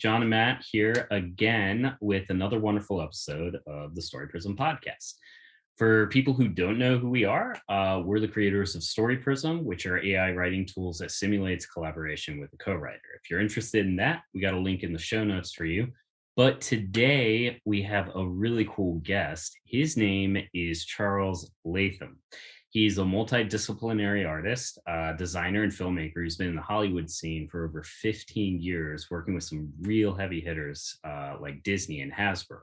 John and Matt here again with another wonderful episode of the Story Prism podcast. For people who don't know who we are, we're the creators of Story Prism, which are AI writing tools that simulates collaboration with a co-writer. If you're interested in that, we got a link in the show notes for you. But today we have a really cool guest. His name is Charles Latham. He's a multidisciplinary artist, designer, and filmmaker who's been in the Hollywood scene for over 15 years, working with some real heavy hitters like Disney and Hasbro.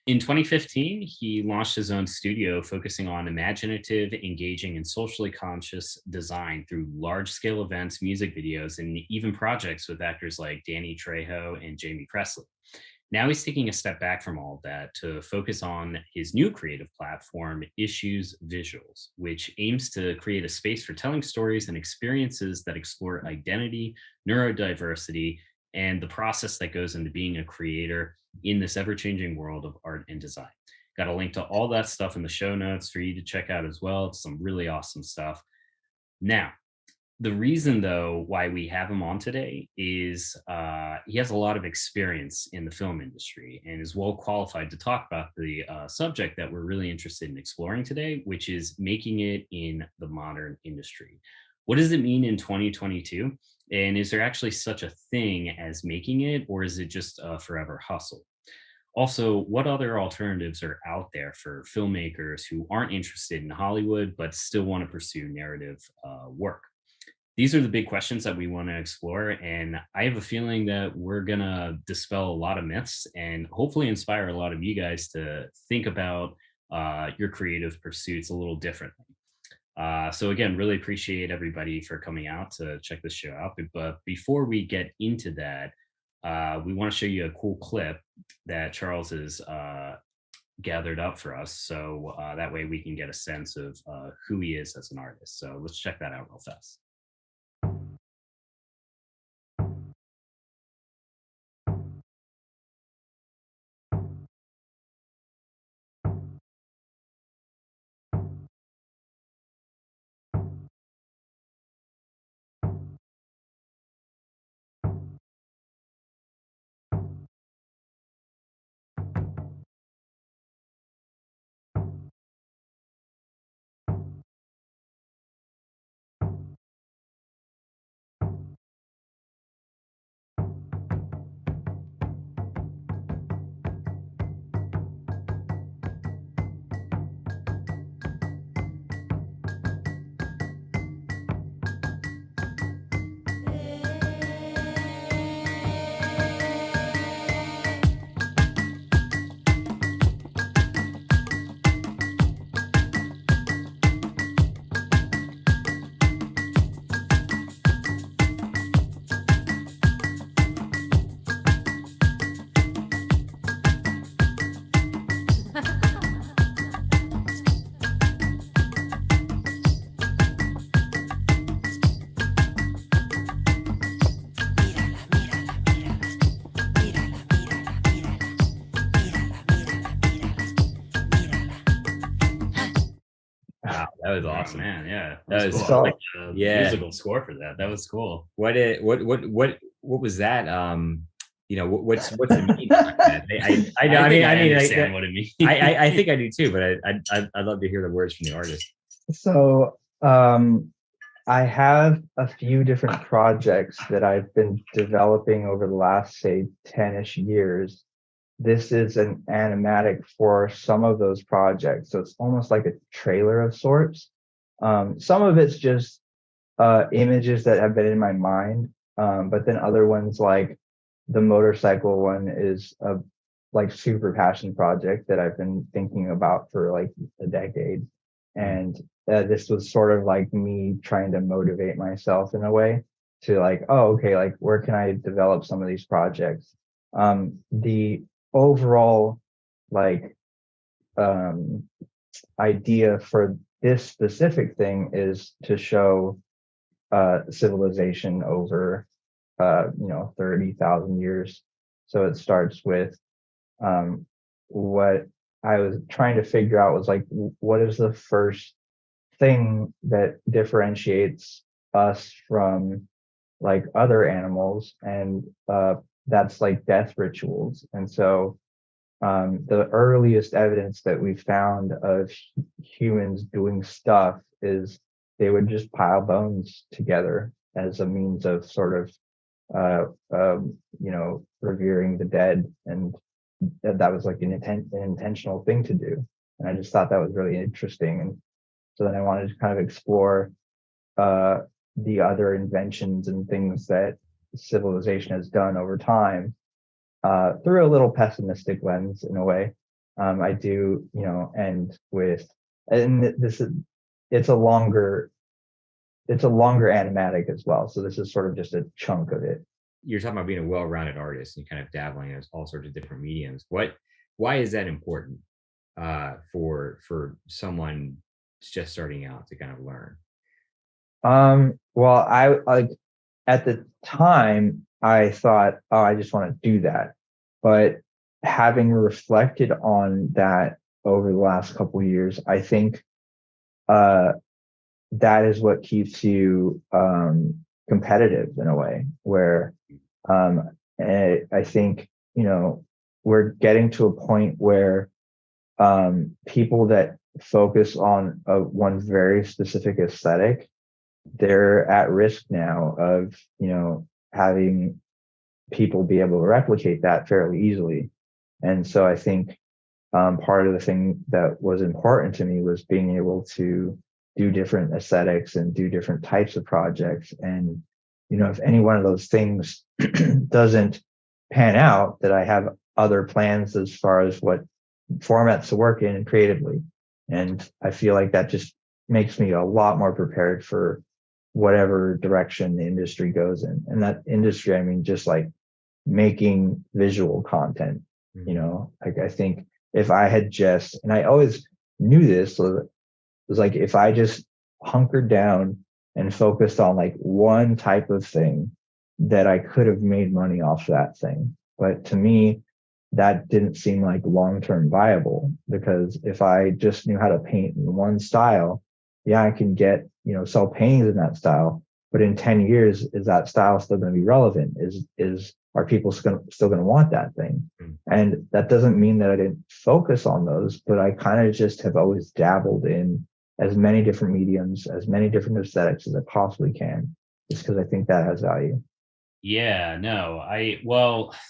In 2015, he launched his own studio focusing on imaginative, engaging, and socially conscious design through large-scale events, music videos, and even projects with actors like Danny Trejo and Jamie Presley. Now he's taking a step back from all of that to focus on his new creative platform, Issues Visuals, which aims to create a space for telling stories and experiences that explore identity, neurodiversity, and the process that goes into being a creator in this ever-changing world of art and design. Got a link to all that stuff in the show notes for you to check out as well. It's some really awesome stuff. Now, the reason, though, why we have him on today is he has a lot of experience in the film industry and is well qualified to talk about the subject that we're really interested in exploring today, which is making it in the modern industry. What does it mean in 2022? And is there actually such a thing as making it, or is it just a forever hustle? Also, what other alternatives are out there for filmmakers who aren't interested in Hollywood but still want to pursue narrative work? These are the big questions that we want to explore, and I have a feeling that we're going to dispel a lot of myths and hopefully inspire a lot of you guys to think about your creative pursuits a little differently. So again, really appreciate everybody for coming out to check this show out. But before we get into that, we want to show you a cool clip that Charles has gathered up for us. So that way we can get a sense of who he is as an artist. So let's check that out real fast. Wow, that was awesome, man. Yeah, that was cool. Like musical score for that. That was cool. What was that? What's the meaning of that? I understand what it means. I think I do too, but I'd love to hear the words from the artist. So I have a few different projects that I've been developing over the last, say, 10-ish years. This is an animatic for some of those projects. So it's almost like a trailer of sorts. Some of it's just images that have been in my mind. But then other ones, like the motorcycle one, is a like super passion project that I've been thinking about for like a decade. And this was sort of like me trying to motivate myself in a way to like, oh, okay, like where can I develop some of these projects? The overall like idea for this specific thing is to show civilization over 30,000 years. So it starts with what I was trying to figure out was like, what is the first thing that differentiates us from like other animals? And that's like death rituals. And so the earliest evidence that we found of humans doing stuff is they would just pile bones together as a means of sort of revering the dead, and that was like an intentional thing to do. And I just thought that was really interesting. And so then I wanted to kind of explore the other inventions and things that civilization has done over time through a little pessimistic lens in a way. I do, end with, and this is, it's a longer animatic as well. So this is sort of just a chunk of it. You're talking about being a well-rounded artist and kind of dabbling in all sorts of different mediums. Why is that important for someone just starting out to kind of learn? Well, I like at the time I thought, oh, I just want to do that. But having reflected on that over the last couple of years, I think that is what keeps you competitive in a way, where I think, we're getting to a point where people that focus on one very specific aesthetic, they're at risk now of, having people be able to replicate that fairly easily. And so I think part of the thing that was important to me was being able to do different aesthetics and do different types of projects. And, if any one of those things doesn't pan out, that I have other plans as far as what formats to work in creatively. And I feel like that just makes me a lot more prepared for whatever direction the industry goes in. And that industry, I mean, just like making visual content, like I think if I had just, and I always knew this, so it was like, if I just hunkered down and focused on like one type of thing, that I could have made money off that thing. But to me, that didn't seem like long-term viable, because if I just knew how to paint in one style, yeah, I can get, sell paintings in that style. But in 10 years, is that style still going to be relevant? Are people still going to want that thing? And that doesn't mean that I didn't focus on those, but I kind of just have always dabbled in as many different mediums, as many different aesthetics as I possibly can, just because I think that has value. Yeah, no,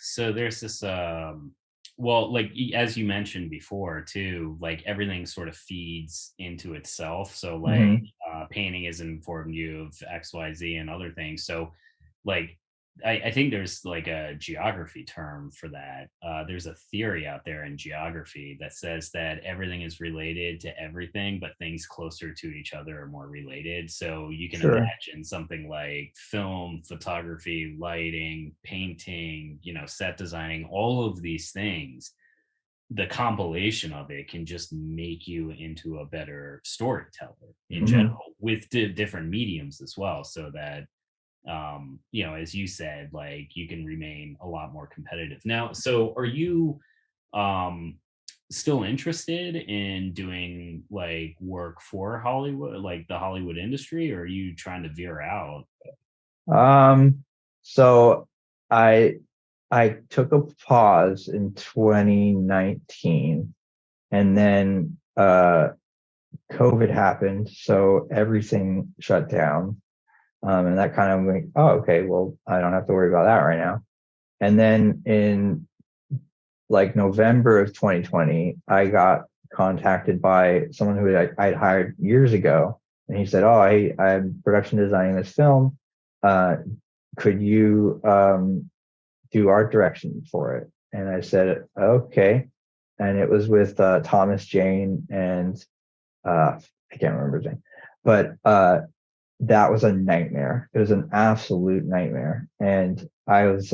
so there's this, like as you mentioned before too, like everything sort of feeds into itself. So like painting has informed you of X, Y, Z and other things. So like, I think there's like a geography term for that. There's a theory out there in geography that says that everything is related to everything, but things closer to each other are more related. So you can imagine something like film, photography, lighting, painting, set designing, all of these things. The compilation of it can just make you into a better storyteller in general, with different mediums as well, so that as you said, like you can remain a lot more competitive. Now, so are you still interested in doing like work for Hollywood, like the Hollywood industry, or are you trying to veer out? So I took a pause in 2019, and then COVID happened, so everything shut down. And that kind of went, oh, okay, well, I don't have to worry about that right now. And then in like November of 2020, I got contacted by someone who I'd hired years ago. And he said, oh, I'm production designing this film. Could you do art direction for it? And I said, okay. And it was with Thomas Jane and I can't remember his name, but that was a nightmare. It was an absolute nightmare. And I was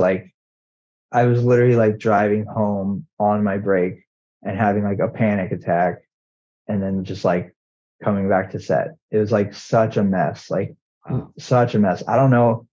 literally like driving home on my break and having like a panic attack, and then just like coming back to set. It was like such a mess, such a mess. I don't know.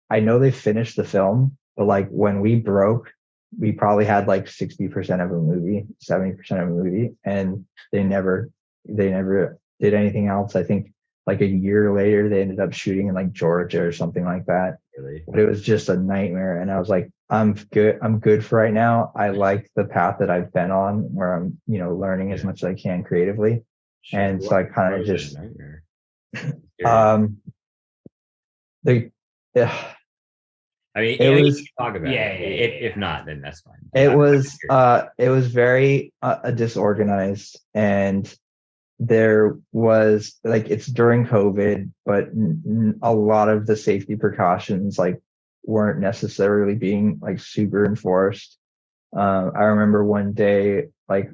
I know they finished the film, but like when we broke, we probably had like 60% of a movie, 70% of a movie, and they never did anything else. I think like a year later, they ended up shooting in like Georgia or something like that. Really? But it was just a nightmare. And I was like, I'm good. I'm good for right now. I like the path that I've been on where I'm, learning as much as I can creatively. Sure. And so I kind Why of was it a just, nightmare? they, yeah, I mean, it you was, can talk about Yeah, it. yeah, If not, then that's fine. it was very disorganized, and there was like, it's during COVID, but a lot of the safety precautions like weren't necessarily being like super enforced. I remember one day, like,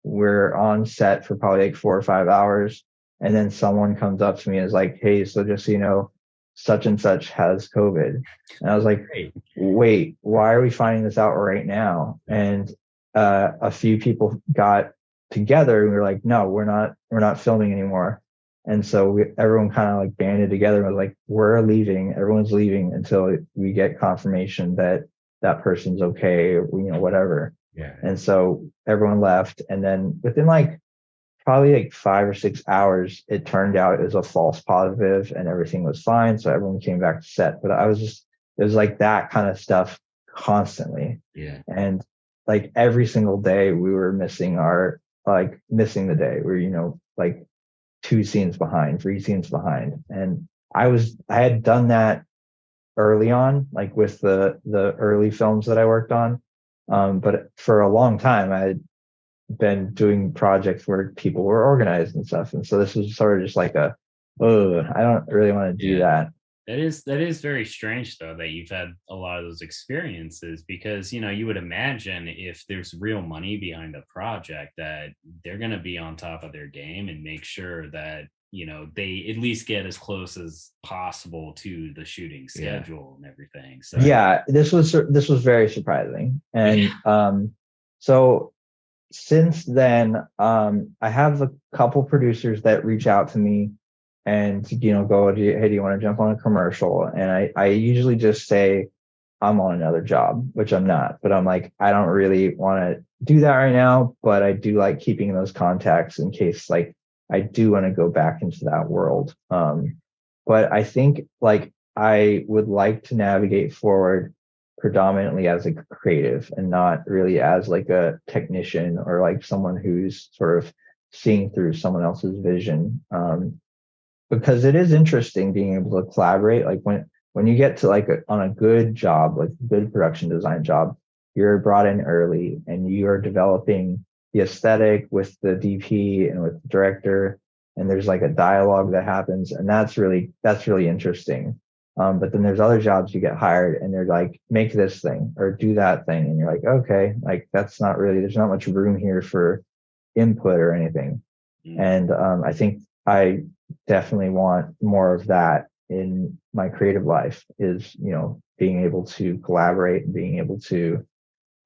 we're on set for probably like 4 or 5 hours, and then someone comes up to me and is like, "Hey, so just so you know, such and such has COVID." And I was like, Great. "Wait, why are we finding this out right now?" And a few people got together and we were like, "No, we're not filming anymore." And so everyone kind of like banded together and was like, "We're leaving. Everyone's leaving until we get confirmation that that person's okay, or, whatever." Yeah. And so everyone left. And then within like probably like 5 or 6 hours, it turned out it was a false positive and everything was fine. So everyone came back to set. But it was like that kind of stuff constantly. Yeah. And like every single day we were missing the day. We're, like 2 scenes behind, 3 scenes behind. And I had done that early on, like with the early films that I worked on. But for a long time, I had been doing projects where people were organized and stuff. And so this was sort of just like I don't really want to do that. That is very strange though that you've had a lot of those experiences, because you would imagine if there's real money behind a project that they're going to be on top of their game and make sure that they at least get as close as possible to the shooting schedule and everything. So Yeah, this was very surprising. And so since then, I have a couple producers that reach out to me and go, "Hey, do you want to jump on a commercial?" And I usually just say I'm on another job, which I'm not, but I'm like, I don't really want to do that right now, but I do like keeping those contacts in case like I do want to go back into that world. But I think like I would like to navigate forward predominantly as a creative and not really as like a technician or like someone who's sort of seeing through someone else's vision. Because it is interesting being able to collaborate. Like when you get to like on a good job, like good production design job, you're brought in early and you are developing the aesthetic with the DP and with the director, and there's like a dialogue that happens, and that's really interesting. But then there's other jobs you get hired and they're like, "Make this thing or do that thing," and you're like, "Okay, like that's not really, there's not much room here for input or anything." And I think I definitely want more of that in my creative life, is being able to collaborate and being able to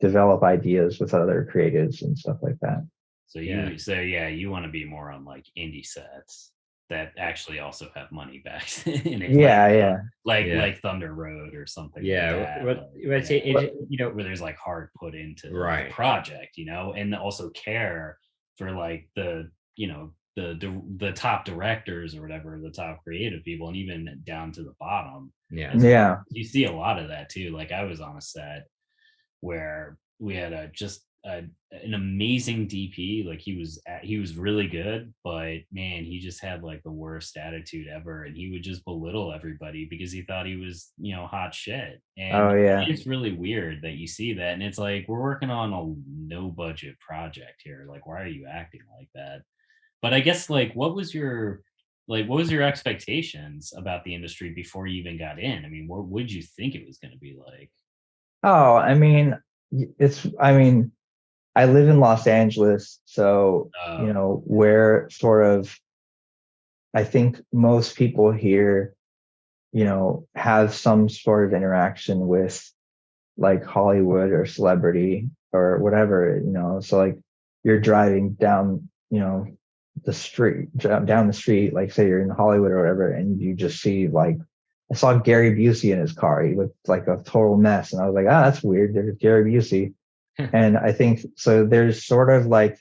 develop ideas with other creatives and stuff like that. So you want to be more on like indie sets that actually also have money back in it. Like Thunder Road or something. Yeah, like that. say, where there's like heart put into Right. the project, and also care for like the the top directors or whatever, the top creative people, and even down to the bottom. Yeah. You see a lot of that too. Like I was on a set where we had an amazing DP. Like he was really good, but man, he just had like the worst attitude ever, and he would just belittle everybody because he thought he was hot shit. And it's really weird that you see that, and it's like, we're working on a no budget project here. Like, why are you acting like that? But I guess like what was your expectations about the industry before you even got in? I mean, what would you think it was going to be like? Oh, I mean, I live in Los Angeles, so where sort of, I think most people here, have some sort of interaction with like Hollywood or celebrity or whatever, so like you're driving down, down the street, like say you're in Hollywood or whatever, and you just see like, I saw Gary Busey in his car. He looked like a total mess. And I was like, that's weird. There's Gary Busey. And I think so there's sort of like,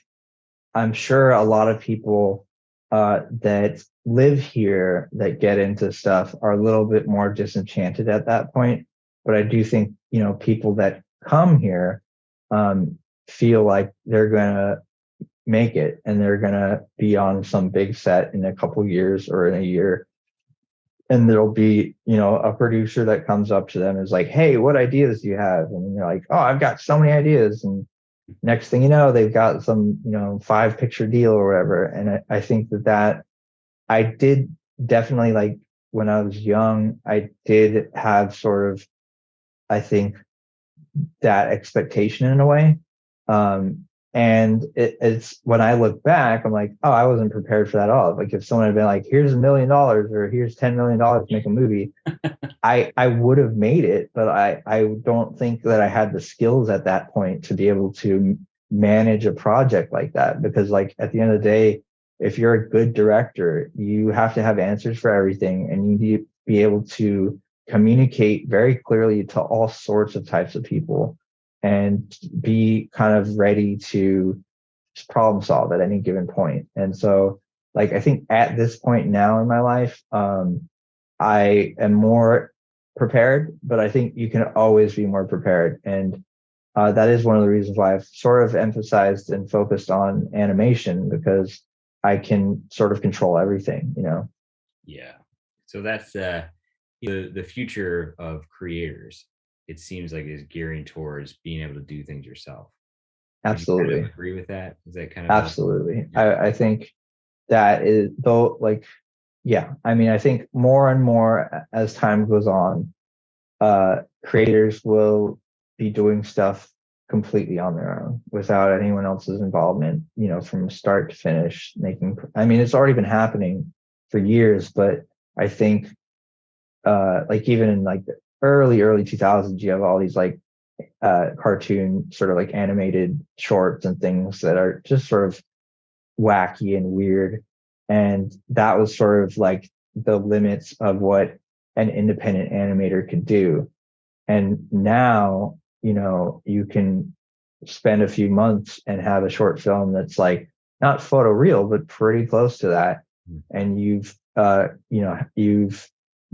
I'm sure a lot of people that live here that get into stuff are a little bit more disenchanted at that point, but I do think, people that come here feel like they're gonna make it and they're gonna be on some big set in a couple years or in a year, and there'll be, a producer that comes up to them and is like, hey, what ideas do you have? And they're like, oh, I've got so many ideas. And next thing you know, they've got some, 5-picture deal or whatever. And I think that I did definitely, like, when I was young, I did have sort of, I think, that expectation in a way. And it's when I look back, I'm like, oh, I wasn't prepared for that at all. Like, if someone had been like, here's $1 million or here's $10 million to make a movie, I would have made it, but I don't think that I had the skills at that point to be able to manage a project like that. Because, like, at the end of the day, if you're a good director, you have to have answers for everything, and you need to be able to communicate very clearly to all sorts of types of people and be kind of ready to problem solve at any given point. And so, like, I think at this point now in my life, I am more prepared, but I think you can always be more prepared. And that is one of the reasons why I've sort of emphasized and focused on animation, because I can sort of control everything, Yeah. So that's the future of creators. It seems like is gearing towards being able to do things yourself. Absolutely. Would you kind of agree with that? Is that kind of absolutely? I think that is, though, like, yeah. I mean, I think more and more as time goes on, creators will be doing stuff completely on their own without anyone else's involvement, from start to finish. I mean, it's already been happening for years, but I think, like, even in, like, the early 2000s, you have all these, like, cartoon sort of, like, animated shorts and things that are just sort of wacky and weird. And that was sort of like the limits of what an independent animator could do. And now, you can spend a few months and have a short film that's, like, not photoreal, but pretty close to that. And you've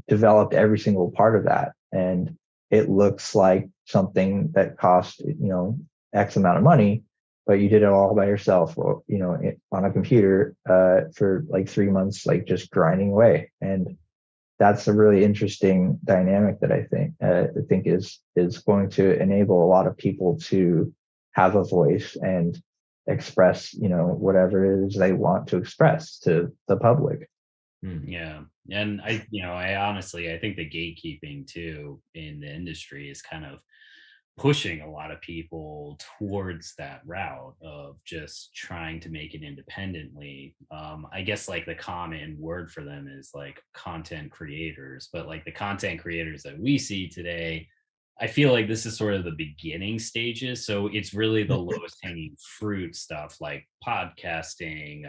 developed every single part of that. And it looks like something that cost, X amount of money, but you did it all by yourself, or, on a computer, for like 3 months, like, just grinding away. And that's a really interesting dynamic that I think is going to enable a lot of people to have a voice and express, whatever it is they want to express to the public. Yeah. And I honestly, I think the gatekeeping too in the industry is kind of pushing a lot of people towards that route of just trying to make it independently. I guess, like, the common word for them is, like, content creators, but, like, the content creators that we see today, I feel like this is sort of the beginning stages. So it's really the lowest hanging fruit stuff, like podcasting,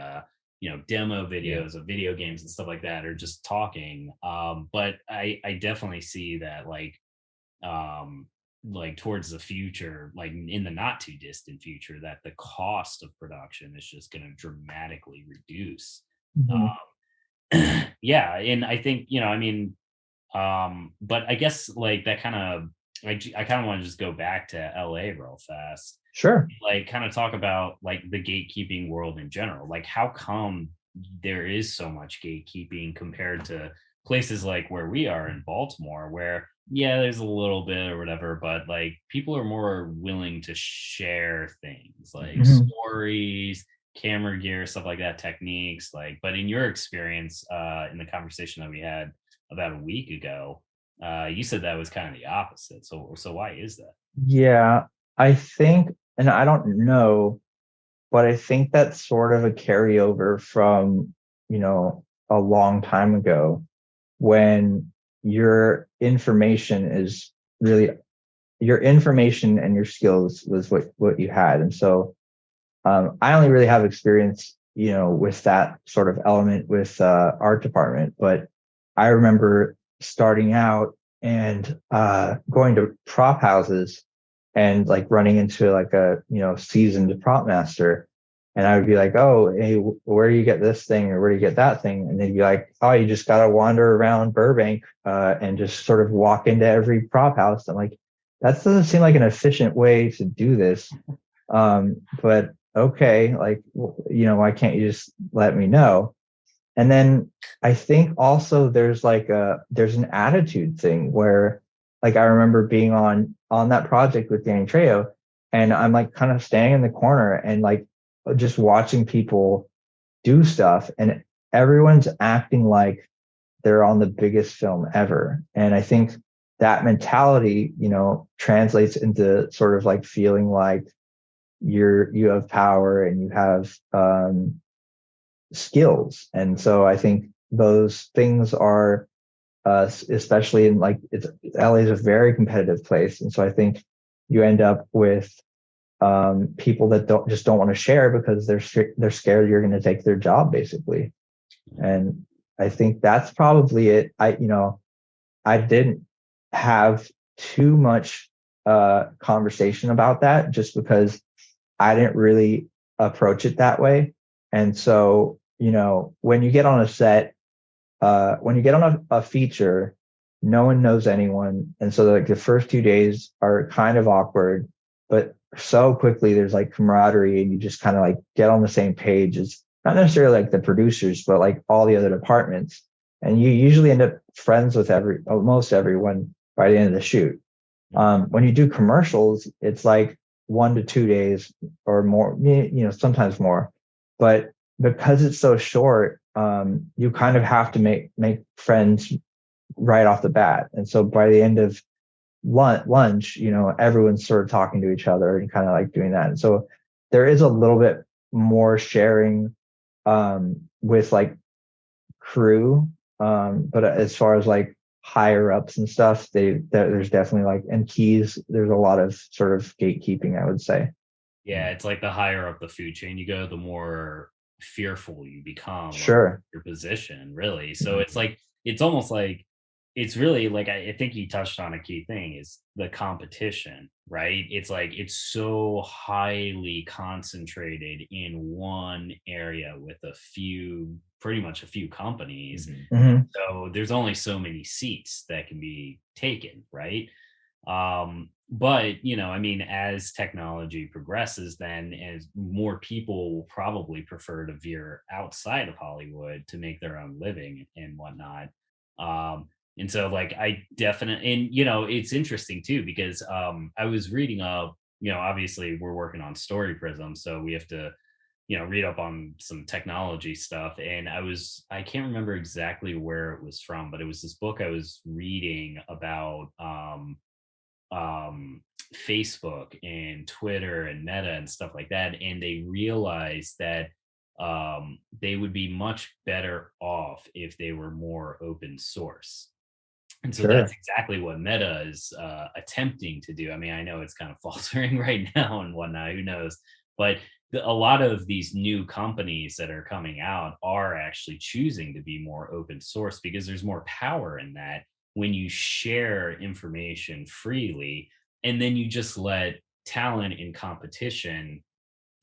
demo videos of video games and stuff like that, or just talking. But I definitely see that, like towards the future, like in the not too distant future, that the cost of production is just going to dramatically reduce. Yeah, and I think, but I guess, like, that kind of, I kind of want to just go back to LA real fast. Sure. Like, kind of talk about, like, the gatekeeping world in general. Like, how come there is so much gatekeeping compared to places like where we are in Baltimore, where, yeah, there's a little bit or whatever, but, like, people are more willing to share things like stories, camera gear, stuff like that, techniques. Like, but in your experience, in the conversation that we had about a week ago, you said that was kind of the opposite. So why is that? Yeah, I think, and I don't know, but I think that's sort of a carryover from, a long time ago, when your information and your skills was what you had. And so, I only really have experience, with that sort of element with art department, but I remember starting out and going to prop houses and, like, running into, like, a seasoned prop master, And I would be like, oh, hey, where do you get this thing or where do you get that thing? And they'd be like, oh, you just got to wander around Burbank and just sort of walk into every prop house. I'm like, that doesn't seem like an efficient way to do this. But okay, like, why can't you just let me know? And then I think also there's an attitude thing where, like, I remember being on that project with Danny Trejo, and I'm like kind of standing in the corner and like just watching people do stuff, and everyone's acting like they're on the biggest film ever. And I think that mentality, translates into sort of like feeling like you have power and you have skills. And so I think those things are especially in like LA is a very competitive place, and so I think you end up with people that don't want to share because they're scared you're going to take their job basically. And I think that's probably it. I didn't have too much conversation about that just because I didn't really approach it that way. And so, when you get on a set, when you get on a feature, no one knows anyone. And so like the first 2 days are kind of awkward, but so quickly there's like camaraderie and you just kind of like get on the same page as not necessarily like the producers, but like all the other departments. And you usually end up friends with almost everyone by the end of the shoot. When you do commercials, it's like 1 to 2 days or more, sometimes more. But because it's so short, you kind of have to make friends right off the bat. And so by the end of lunch, everyone's sort of talking to each other and kind of like doing that. And so there is a little bit more sharing with like crew. But as far as like higher ups and stuff, there's definitely like, and keys, there's a lot of sort of gatekeeping, I would say. Yeah, it's like the higher up the food chain you go, the more fearful you become Sure. of your position, really. So it's like, it's almost like, it's really like, I think you touched on a key thing is the competition, right? It's like, it's so highly concentrated in one area with pretty much a few companies. Mm-hmm. So there's only so many seats that can be taken, right? But I mean, as technology progresses, then as more people will probably prefer to veer outside of Hollywood to make their own living and whatnot. And so like I definitely, and it's interesting too, because I was reading up, obviously we're working on Story Prism, so we have to read up on some technology stuff. And I can't remember exactly where it was from, but it was this book I was reading about Facebook and Twitter and Meta and stuff like that. And they realized that they would be much better off if they were more open source. And so that's exactly what Meta is attempting to do. I mean, I know it's kind of faltering right now and whatnot, who knows? But a lot of these new companies that are coming out are actually choosing to be more open source because there's more power in that when you share information freely and then you just let talent in competition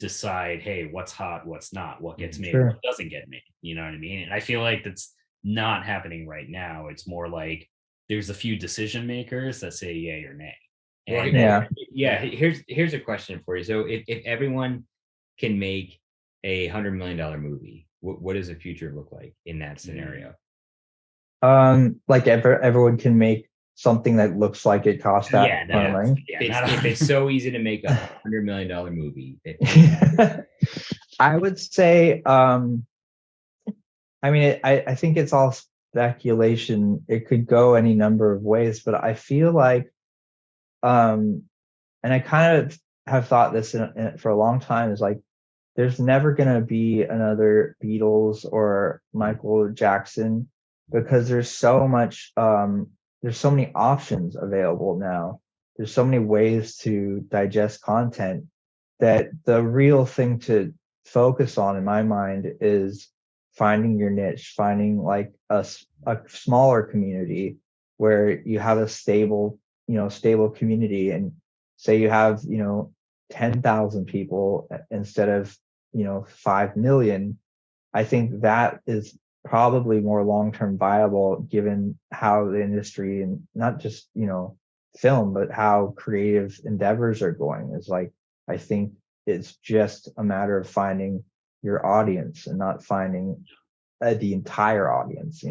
decide, hey, what's hot, what's not, what gets made, what doesn't get made. You know what I mean? And I feel like that's not happening right now. It's more like there's a few decision makers that say yay or nay. And yeah. Here's a question for you. So if everyone can make $100 million movie, what does the future look like in that scenario? Like everyone can make something that looks like it costs that money. If it's so easy to make $100 million movie, I would say, I mean, I think it's all speculation. It could go any number of ways, but I feel like, and I kind of have thought this for a long time, is like, there's never going to be another Beatles or Michael Jackson because there's so many options available now. There's so many ways to digest content that the real thing to focus on in my mind is finding your niche, finding like a smaller community where you have a stable community, and say you have, 10,000 people instead of, 5 million, I think that is probably more long-term viable given how the industry, and not just film, but how creative endeavors are going. Is like, I think it's just a matter of finding your audience and not finding the entire audience.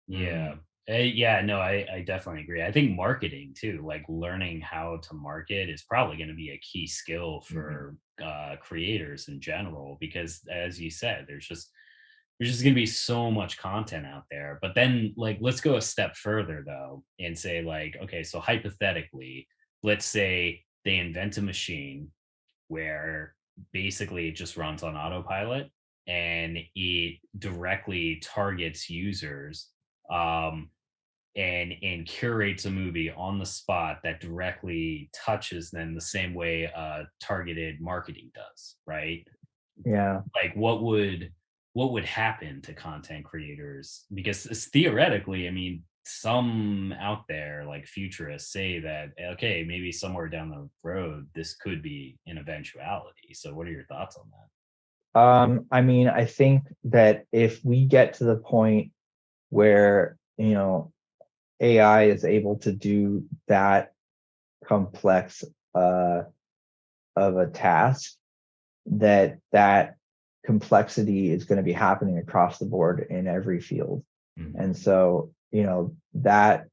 Yeah. Yeah, no, I definitely agree. I think marketing too, like learning how to market is probably going to be a key skill for creators in general, because as you said, there's just going to be so much content out there. But then, like, let's go a step further though and say, like, okay, so hypothetically, let's say they invent a machine where basically it just runs on autopilot and it directly targets users, um, and curates a movie on the spot that directly touches them the same way targeted marketing does, right? Yeah. Like what would happen to content creators? Because theoretically, I mean, some out there like futurists say that, okay, maybe somewhere down the road this could be an eventuality. So what are your thoughts on that? I mean, I think that if we get to the point where, AI is able to do that complex of a task, that complexity is going to be happening across the board in every field. And so, that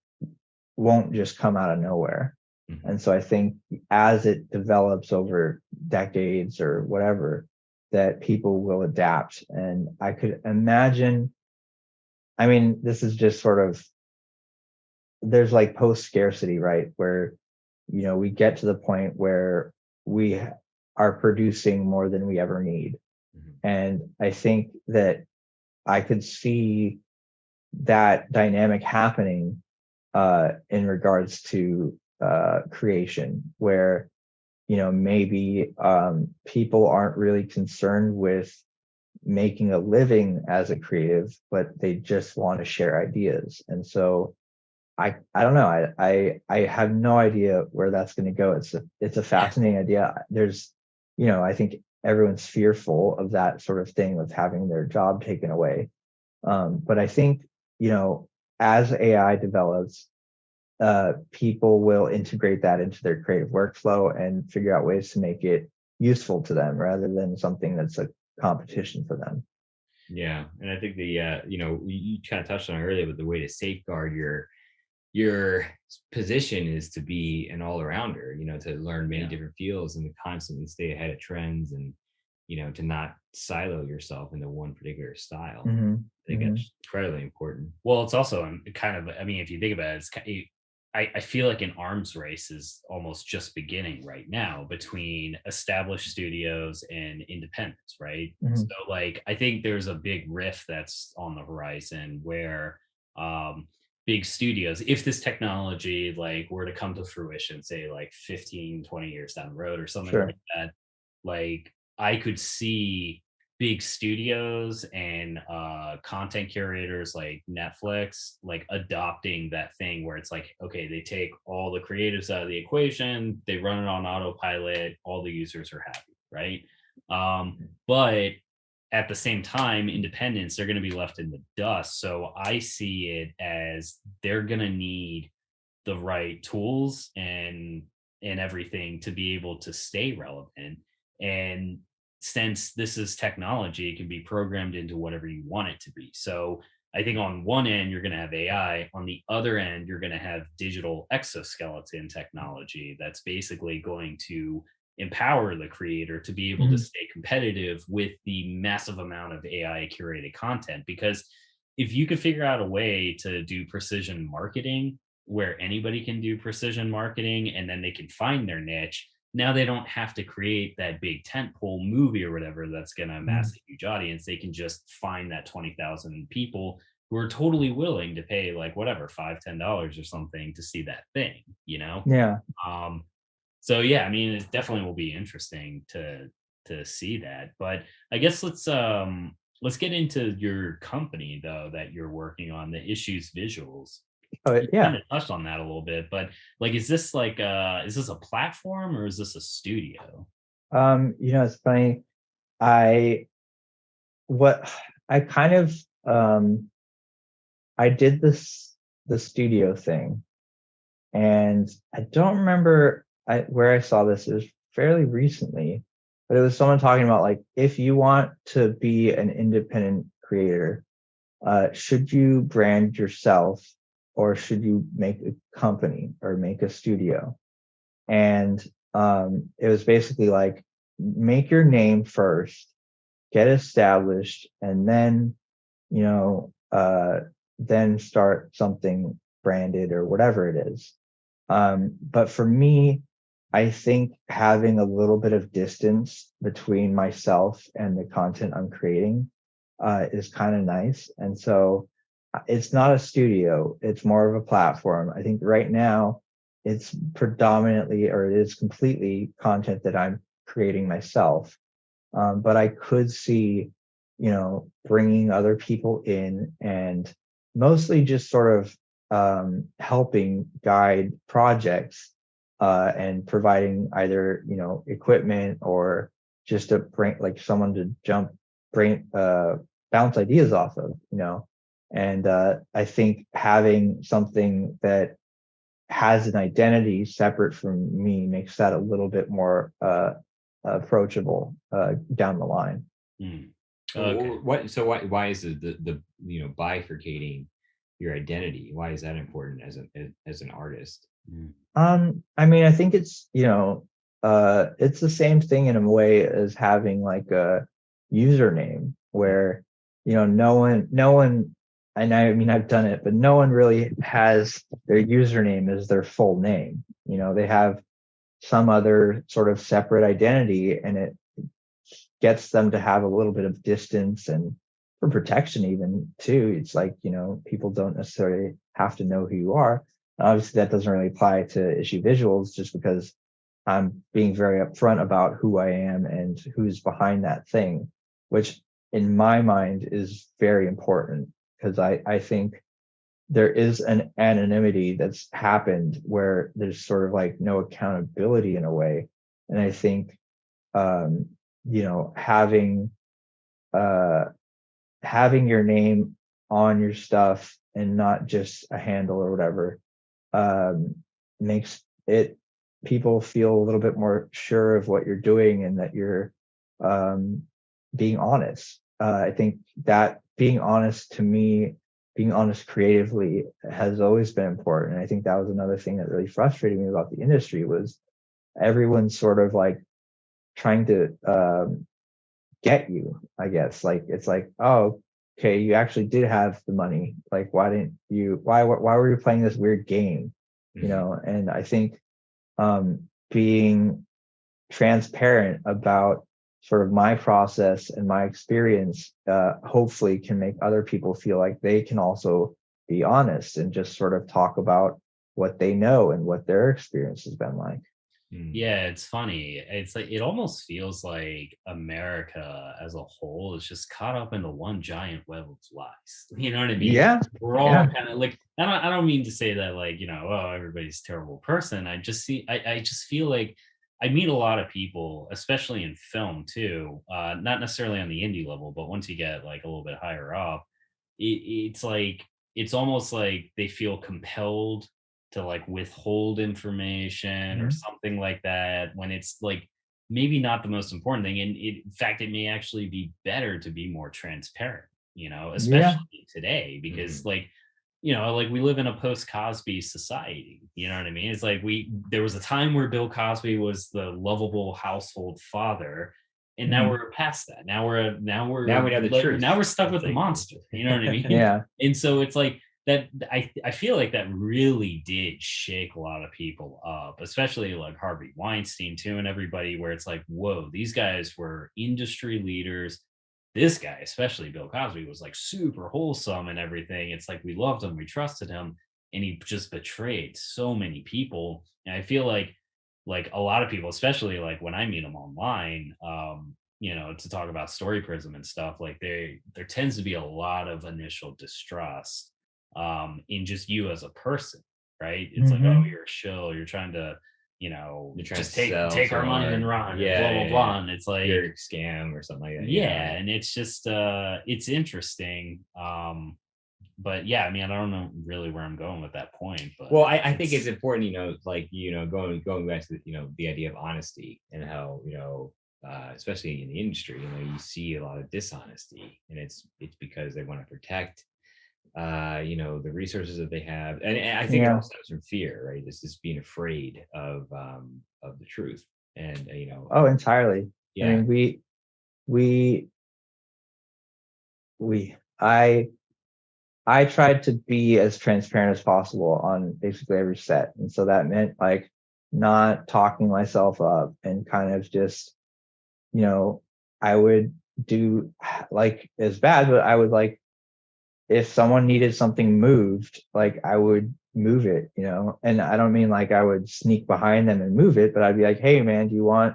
won't just come out of nowhere. And so I think as it develops over decades or whatever, that people will adapt. And I could imagine, I mean, this is just sort of, there's like post scarcity, right? Where, we get to the point where we are producing more than we ever need. And I think that I could see that dynamic happening in regards to creation, where maybe people aren't really concerned with making a living as a creative, but they just want to share ideas. And so I don't know. I have no idea where that's going to go. It's a fascinating idea. There's, I think everyone's fearful of that sort of thing, of having their job taken away. But I think, as AI develops, people will integrate that into their creative workflow and figure out ways to make it useful to them rather than something that's a competition for them. Yeah, and I think you kind of touched on it earlier, but the way to safeguard your position is to be an all-arounder, to learn many different fields and to constantly stay ahead of trends, and to not silo yourself into one particular style. I think that's incredibly important. Well, it's also kind of, I mean, if you think about it, I feel like an arms race is almost just beginning right now between established studios and independents, right? So like, I think there's a big rift that's on the horizon where big studios, if this technology like were to come to fruition, say like 15, 20 years down the road or something like that, like I could see big studios and content curators like Netflix like adopting that thing where it's like, okay, they take all the creatives out of the equation, they run it on autopilot, all the users are happy, right? But at the same time, independents, they're going to be left in the dust. So I see it as they're going to need the right tools and everything to be able to stay relevant. And since this is technology, it can be programmed into whatever you want it to be. So I think on one end, you're going to have AI. On the other end, you're going to have digital exoskeleton technology that's basically going to empower the creator to be able to stay competitive with the massive amount of AI curated content. Because if you could figure out a way to do precision marketing where anybody can do precision marketing and then they can find their niche, now they don't have to create that big tentpole movie or whatever that's going to amass a huge audience. They can just find that 20,000 people who are totally willing to pay like whatever, $5, $10 or something to see that thing, Yeah. So yeah, I mean, it definitely will be interesting to see that. But I guess let's get into your company though that you're working on, the Issues Visuals. You kind of touched on that a little bit, but like, is this a platform or is this a studio? It's funny. I kind of I did the studio thing, and I don't remember where I saw this. It was fairly recently, but it was someone talking about like, if you want to be an independent creator, should you brand yourself, or should you make a company or make a studio? And it was basically like, make your name first, get established, and then, you know, then start something branded or whatever it is. But for me, I think having a little bit of distance between myself and the content I'm creating is kind of nice. And so it's not a studio, it's more of a platform. I think right now it's predominantly, or it is completely, content that I'm creating myself. But I could see, bringing other people in and mostly just sort of helping guide projects and providing either, equipment or just to bring like someone to bounce ideas off of, and I think having something that has an identity separate from me makes that a little bit more approachable down the line. Okay. So why is the bifurcating your identity? Why is that important as an artist? I mean, I think it's it's the same thing in a way as having like a username where no one, and I mean I've done it, but no one really has their username as their full name. They have some other sort of separate identity, and it gets them to have a little bit of distance, and for protection even too. It's like, people don't necessarily have to know who you are. Obviously that doesn't really apply to issue visuals, just because I'm being very upfront about who I am and who's behind that thing, which in my mind is very important, because I think there is an anonymity that's happened where there's sort of like no accountability in a way. And I think, having your name on your stuff and not just a handle or whatever, makes it people feel a little bit more sure of what you're doing and that you're being honest. I think that being honest, to me, being honest creatively, has always been important. And I think that was another thing that really frustrated me about the industry, was everyone's sort of like trying to get you, I guess. Like, it's like, oh, okay, you actually did have the money. Like, why were you playing this weird game? And I think being transparent about sort of my process and my experience hopefully can make other people feel like they can also be honest and just sort of talk about what they know and what their experience has been like. Yeah, it's funny. It's like, it almost feels like America as a whole is just caught up into one giant web of lies. You know what I mean? Yeah. We're all kind of like, I don't mean to say that like, oh, everybody's a terrible person. I just feel like I meet a lot of people, especially in film too, not necessarily on the indie level, but once you get like a little bit higher up, it's like, it's almost like they feel compelled to like withhold information or something like that, when it's like maybe not the most important thing. And in fact, it may actually be better to be more transparent, especially today, because like, like we live in a post Cosby society. You know what I mean? It's like there was a time where Bill Cosby was the lovable household father, and now we're past that. Now we know the truth. Now we're stuck with the monster. You know what I mean? Yeah. And so it's like that. I feel like that really did shake a lot of people up, especially like Harvey Weinstein too, and everybody. Where it's like, whoa, these guys were industry leaders. This guy, especially Bill Cosby, was like super wholesome and everything. It's like we loved him, we trusted him, and he just betrayed so many people. And I feel like a lot of people, especially like when I meet them online, to talk about Story Prism and stuff, like there tends to be a lot of initial distrust in just you as a person, right? It's like, oh, you're a shill, you're trying to just take our money and run, and blah blah blah. And it's like you're a scam or something like that. And it's just it's interesting. But yeah, I mean, I don't know really where I'm going with that point. But well, I think it's important, going back to the idea of honesty and how especially in the industry, you see a lot of dishonesty, and it's because they want to protect the resources that they have, and I think it also stems from fear, right? This is being afraid of the truth, and Oh, entirely. Yeah. I mean, I tried to be as transparent as possible on basically every set, and so that meant like not talking myself up and kind of just, I would do like as bad, but I would like, if someone needed something moved, like I would move it, and I don't mean like I would sneak behind them and move it, but I'd be like, hey man, do you want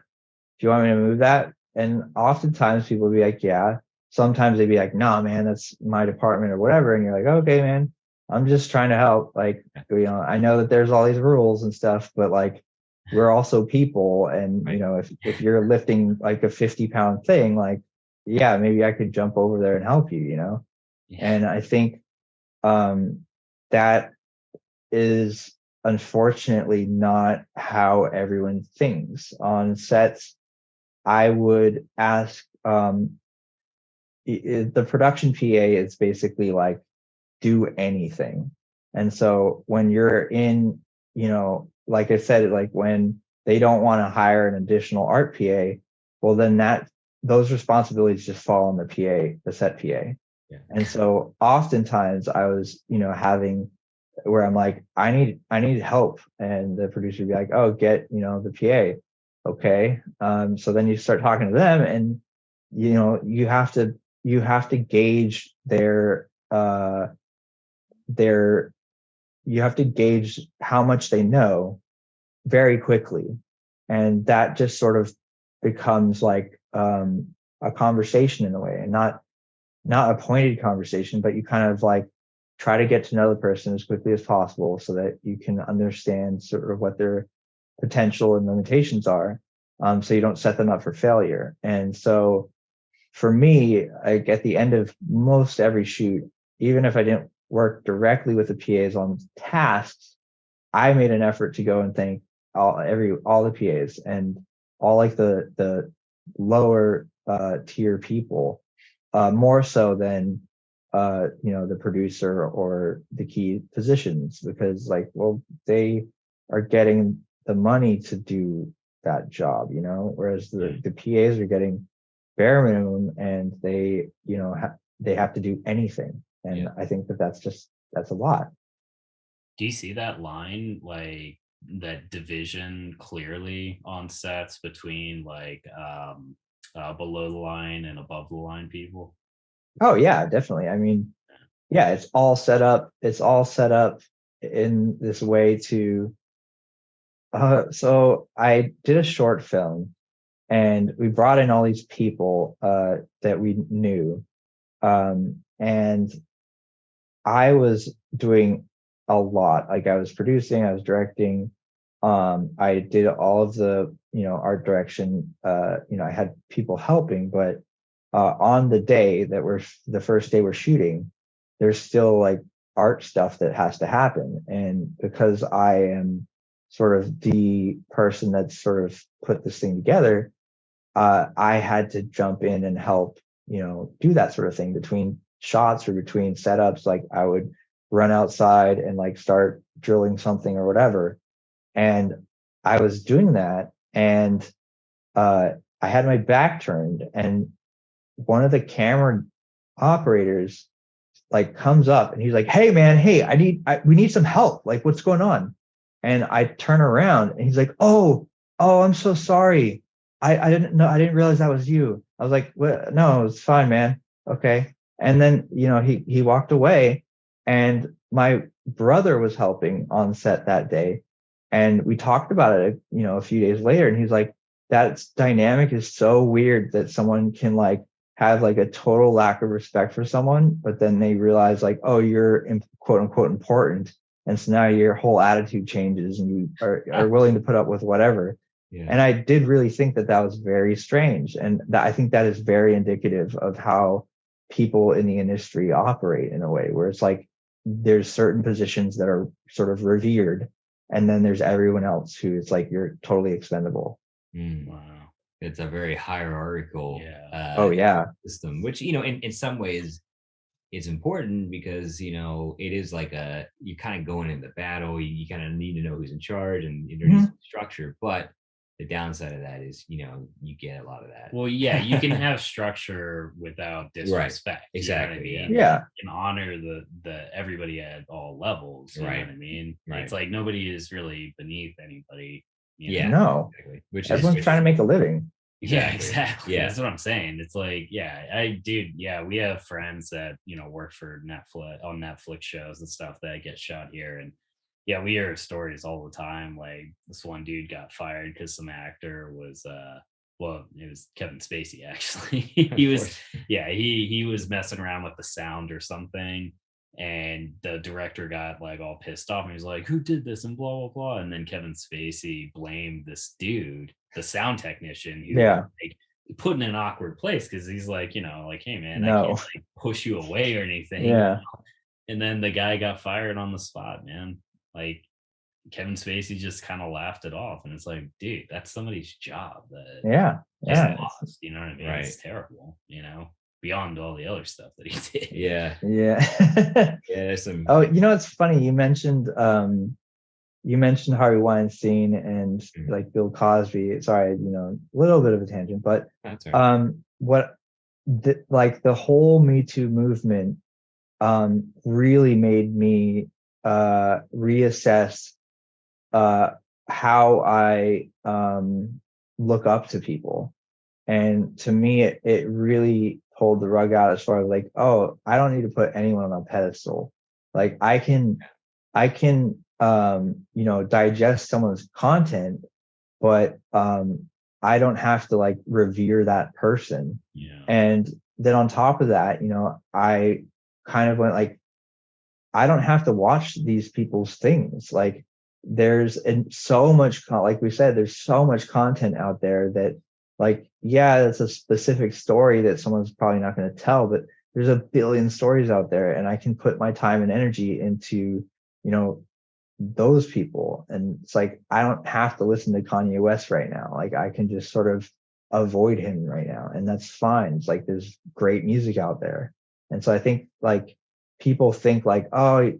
me to move that? And oftentimes people would be like, yeah. Sometimes they'd be like, nah, man, that's my department or whatever. And you're like, okay, man, I'm just trying to help. Like, I know that there's all these rules and stuff, but like, we're also people. And, if you're lifting like a 50-pound thing, like, yeah, maybe I could jump over there and help you, Yeah. And I think that is unfortunately not how everyone thinks. On sets, I would ask, the production PA is basically like, do anything. And so when you're in, like I said, like when they don't want to hire an additional art PA, well, then those responsibilities just fall on the set PA. Yeah. And so oftentimes I was, having where I'm like, I need help. And the producer would be like, oh, get, the PA. Okay. So then you start talking to them, and, you have to gauge you have to gauge how much they know very quickly. And that just sort of becomes like a conversation in a way, and not a pointed conversation, but you kind of like try to get to know the person as quickly as possible so that you can understand sort of what their potential and limitations are, so you don't set them up for failure. And so for me, like at the end of most every shoot, even if I didn't work directly with the PAs on tasks, I made an effort to go and thank all the PAs and all like the lower tier people, more so than the producer or the key positions, because like, well, they are getting the money to do that job, whereas the PAs are getting bare minimum, and they they have to do anything. And I think that's a lot. Do you see that line, like that division clearly on sets between like below the line and above the line people? Oh yeah, definitely. I mean, yeah, it's all set up in this way to so I did a short film, and we brought in all these people that we knew, and I was doing a lot. Like I was producing, I was directing, I did all of the art direction. I had people helping, but on the day that the first day we're shooting, there's still like art stuff that has to happen. And because I am sort of the person that's sort of put this thing together, I had to jump in and help, do that sort of thing between shots or between setups. Like I would run outside and like start drilling something or whatever. And I was doing that, and I had my back turned, and one of the camera operators like comes up and he's like, hey man, hey, we need some help. Like, what's going on? And I turn around and he's like, oh, I'm so sorry. I didn't know. I didn't realize that was you. I was like, well, no, it's fine, man. Okay. And then, he walked away, and my brother was helping on set that day. And we talked about it, a few days later, and he's like, that dynamic is so weird that someone can like have like a total lack of respect for someone, but then they realize like, oh, you're quote unquote important, And so now your whole attitude changes and you are willing to put up with whatever. Yeah. And I did really think that that was very strange. And I think that is very indicative of how people in the industry operate in a way where it's like there's certain positions that are sort of revered, and then there's everyone else who is like you're totally expendable. Wow. It's a very hierarchical system, which, you know, in some ways it's important because, you know, it is like you're kind of going into battle. You kind of need to know who's in charge and there needs structure. But the downside of that is, you know, you get a lot of that. Well, yeah, you can have structure without disrespect. Right. Exactly. You know what I mean? Yeah. You can honor the everybody at all levels. You know what I mean? Right. It's like nobody is really beneath anybody. You know? Exactly. Which everyone's trying to make a living. Yeah, exactly. Yeah. That's what I'm saying. It's like, we have friends that, you know, work for Netflix shows and stuff that get shot here. And yeah, we hear stories all the time. Like this one dude got fired because some actor was it was Kevin Spacey actually. he was messing around with the sound or something. And the director got like all pissed off and he's like, who did this? And blah, blah, blah. And then Kevin Spacey blamed this dude, the sound technician, who like put in an awkward place because he's like, you know, like, hey man, I can't like push you away or anything. Yeah. And then the guy got fired on the spot, man. Like Kevin Spacey just kind of laughed it off. And it's like, dude, that's somebody's job that lost, you know what I mean? Right. It's terrible, you know, beyond all the other stuff that he did. Yeah. There's some. Oh, you know, it's funny. You mentioned Harvey Weinstein and like Bill Cosby. Sorry, you know, a little bit of a tangent, but the whole Me Too movement really made me reassess how I look up to people. And to me, it really pulled the rug out as far as like, oh, I don't need to put anyone on a pedestal. Like I can you know, digest someone's content, but I don't have to like revere that person. Yeah. And then on top of that, you know, I kind of went like, I don't have to watch these people's things. Like there's so much, like we said, there's so much content out there that like, yeah, it's a specific story that someone's probably not going to tell, but there's a billion stories out there and I can put my time and energy into, you know, those people. And it's like, I don't have to listen to Kanye West right now. Like I can just sort of avoid him right now. And that's fine. It's like, there's great music out there. And so I think like people think like, oh,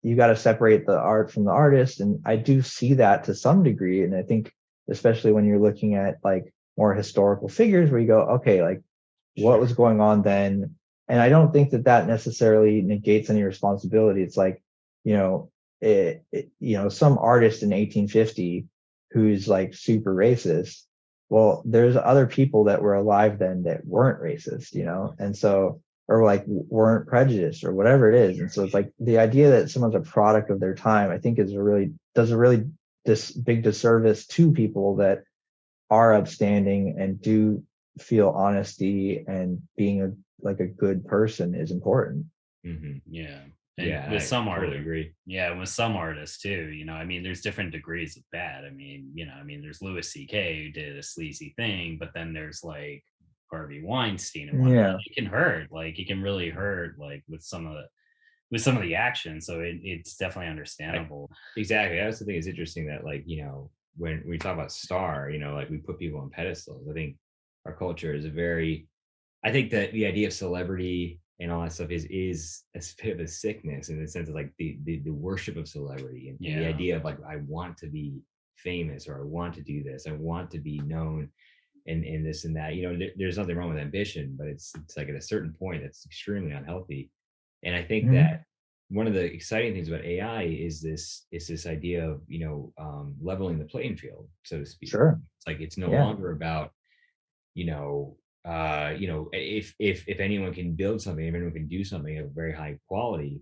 you got to separate the art from the artist. And I do see that to some degree. And I think especially when you're looking at like more historical figures where you go, okay, like what was going on then? And I don't think that necessarily negates any responsibility. It's like, you know, you know, some artist in 1850 who's like super racist. Well, there's other people that were alive then that weren't racist, you know, and so, or like weren't prejudiced or whatever it is. And so it's like the idea that someone's a product of their time, I think does a really big disservice to people that are upstanding and do feel honesty, and being a good person is important. Yeah. And with some artists, agree. Yeah, with some artists too, you know, I mean, there's different degrees of bad. I mean, you know, there's Louis C.K. who did a sleazy thing, but then there's like Harvey Weinstein and whatnot. It can hurt, like it can really hurt, like with some of the action. So it's definitely understandable. Exactly. I also think it's interesting that, like, you know, when we talk about star, you know, like we put people on pedestals. I think our culture is I think that the idea of celebrity and all that stuff is a bit of a sickness in the sense of like the worship of celebrity and the idea of like, I want to be famous, or I want to do this, I want to be known and this and that. You know, there's nothing wrong with ambition, but it's like at a certain point that's extremely unhealthy. And I think that one of the exciting things about AI is this idea of, you know, leveling the playing field, so to speak. Sure. It's like it's no longer about, you know, if anyone can build something, if anyone can do something of very high quality,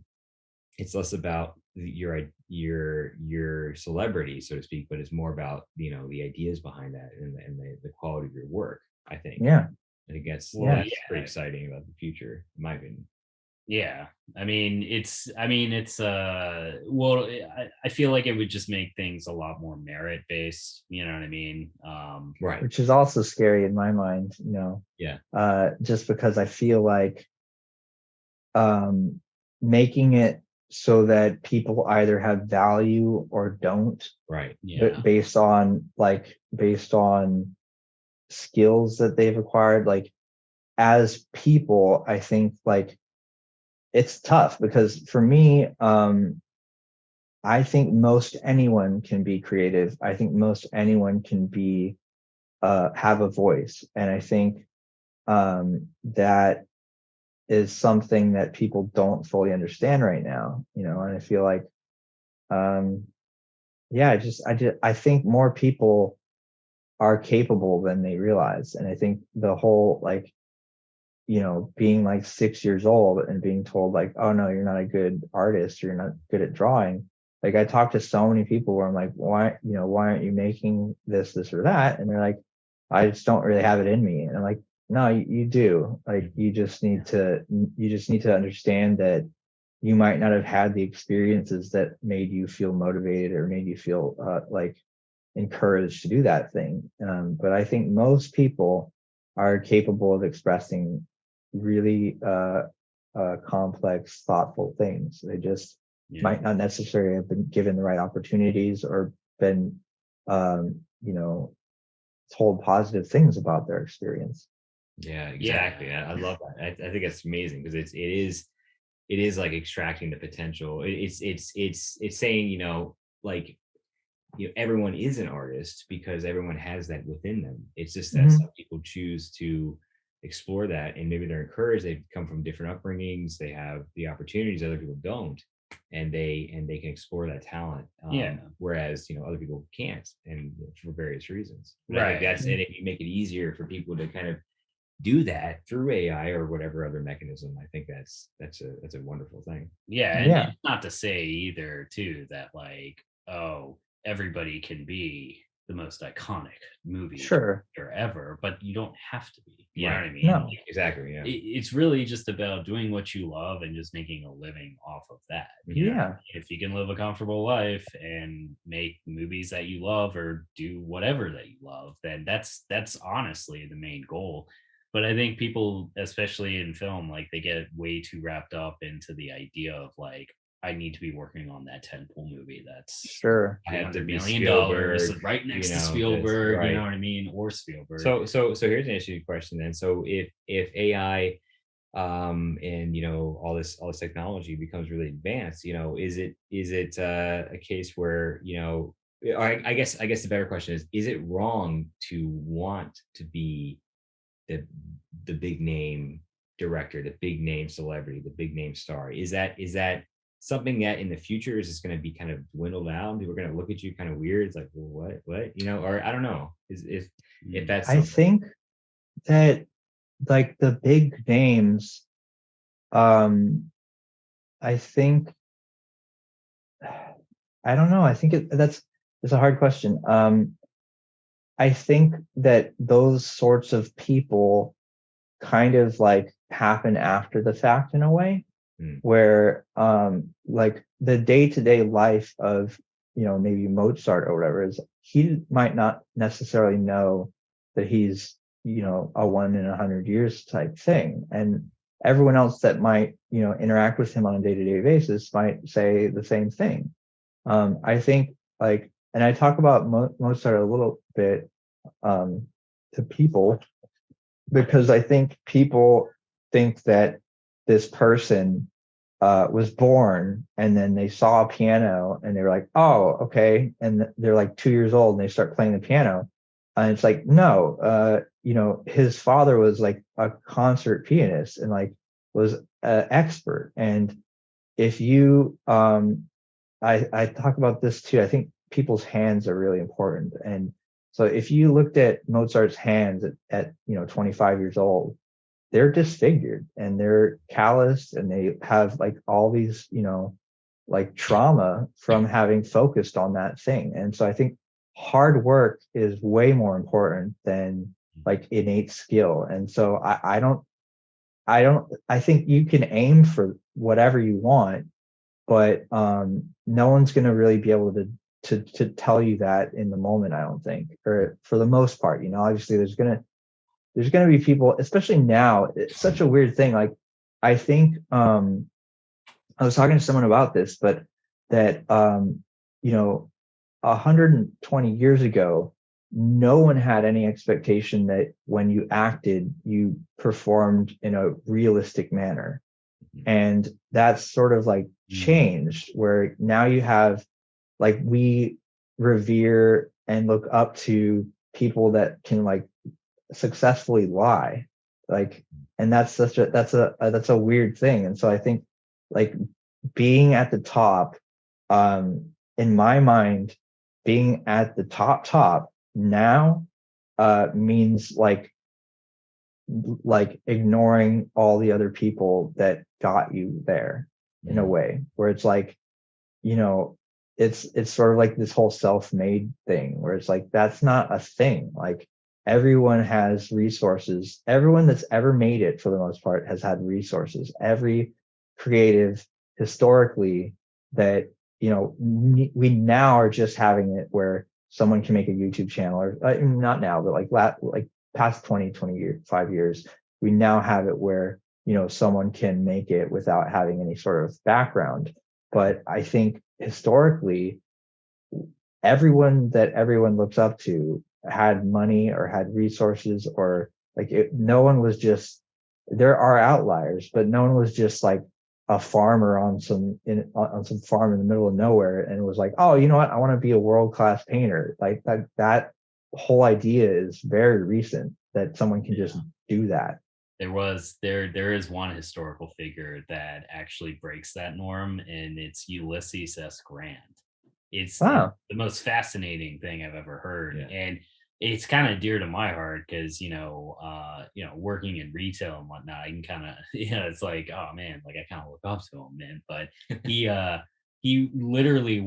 it's less about your celebrity, so to speak, but it's more about, you know, the ideas behind that and the quality of your work. I think. I think that's pretty exciting about the future, in my opinion. Yeah. I mean, well, I feel like it would just make things a lot more merit based. You know what I mean? Right. which is also scary in my mind, Yeah. just because I feel like making it so that people either have value or don't, Right. Yeah. based on skills that they've acquired. Like as people, I think like it's tough because for me, I think most anyone can be creative. I think most anyone can be have a voice, and I think that is something that people don't fully understand right now. And I feel like, um, yeah, I think more people are capable than they realize, and I think the whole like being like 6 years old and being told like, oh no, you're not a good artist or you're not good at drawing. Like I talk to so many people where I'm like, why aren't you making this or that? And they're like, I just don't really have it in me. And I'm like, no, you do. Like you just need to understand that you might not have had the experiences that made you feel motivated or made you feel like encouraged to do that thing. But I think most people are capable of expressing really complex, thoughtful things. They just might not necessarily have been given the right opportunities or been, told positive things about their experience. Yeah, exactly. Yeah. I love that. I think it's amazing because it is like extracting the potential. It's saying, like, everyone is an artist because everyone has that within them. It's just that some people choose to explore that, and maybe they're encouraged. They come from different upbringings. They have the opportunities other people don't, and they can explore that talent. Yeah. Whereas other people can't, and for various reasons. But I think Right. and if you make it easier for people to kind of do that through AI or whatever other mechanism, I think that's a wonderful thing. Yeah. And Yeah, it's not to say either, too, that like, oh, everybody can be the most iconic movie sure. director ever, but you don't have to be. You know what I Right. mean? No. Exactly. Yeah. It's really just about doing what you love and just making a living off of that. You know, Yeah. if you can live a comfortable life and make movies that you love or do whatever that you love, then that's honestly the main goal. But I think people, especially in film, like they get way too wrapped up into the idea of like, I need to be working on that tentpole movie that's Sure. I have to $300 be million Spielberg, right next to that's Spielberg, you know right. what I mean? Or Spielberg. So here's an interesting question then. So if AI and all this technology becomes really advanced, is it a case where or I guess the better question is it wrong to want to be the the big name director, the big name celebrity, the big name star? Is that something that in the future is just going to be kind of dwindled out? People are going to look at you kind of weird. It's like, well, what, or I don't know. Is if that's I something. think that like the big names, um, I think I don't know. I think it's a hard question. I think that those sorts of people kind of like happen after the fact in a way Mm, where like the day-to-day life of maybe Mozart or whatever is he might not necessarily know that he's a 1 in 100 years type thing, and everyone else that might interact with him on a day-to-day basis might say the same thing. I think like, and I talk about Mozart a little bit to people because I think people think that this person was born and then they saw a piano and they were like, oh, okay. And they're like 2 years old and they start playing the piano. And it's like, no, his father was like a concert pianist and like was an expert. And if you, I talk about this too. I think people's hands are really important. And so if you looked at Mozart's hands at 25 years old, they're disfigured and they're calloused and they have like all these, like trauma from having focused on that thing. And so I think hard work is way more important than like innate skill. And so I don't I think you can aim for whatever you want, but no one's going to really be able to tell you that in the moment, I don't think, or for the most part. Obviously there's gonna be people, especially now. It's such a weird thing. Like, I think I was talking to someone about this, but that 120 years ago, no one had any expectation that when you acted, you performed in a realistic manner. And that's sort of like changed, where now you have, like, we revere and look up to people that can, like, successfully lie, like, and that's a weird thing. And so I think, like, being at the top, in my mind, being at the top now means like ignoring all the other people that got you there, in a way where it's like, it's sort of like this whole self-made thing, where it's like, that's not a thing. Like, everyone has resources. Everyone that's ever made it, for the most part, has had resources. Every creative, historically, that, we now are just having it where someone can make a YouTube channel, or not now, but like past 20 years, 5 years, we now have it where, someone can make it without having any sort of background. But I think historically, everyone that everyone looks up to had money or had resources, or like, no one was just, there are outliers, but no one was just like a farmer on some farm in the middle of nowhere and was like, oh, you know what, I want to be a world-class painter. Like, that whole idea is very recent, that someone can just do that. There is one historical figure that actually breaks that norm, and it's Ulysses S. Grant. It's Wow. the most fascinating thing I've ever heard. And it's kind of dear to my heart because, working in retail and whatnot, I can kind of, it's like, oh man, like, I kind of look up to him, man. But he literally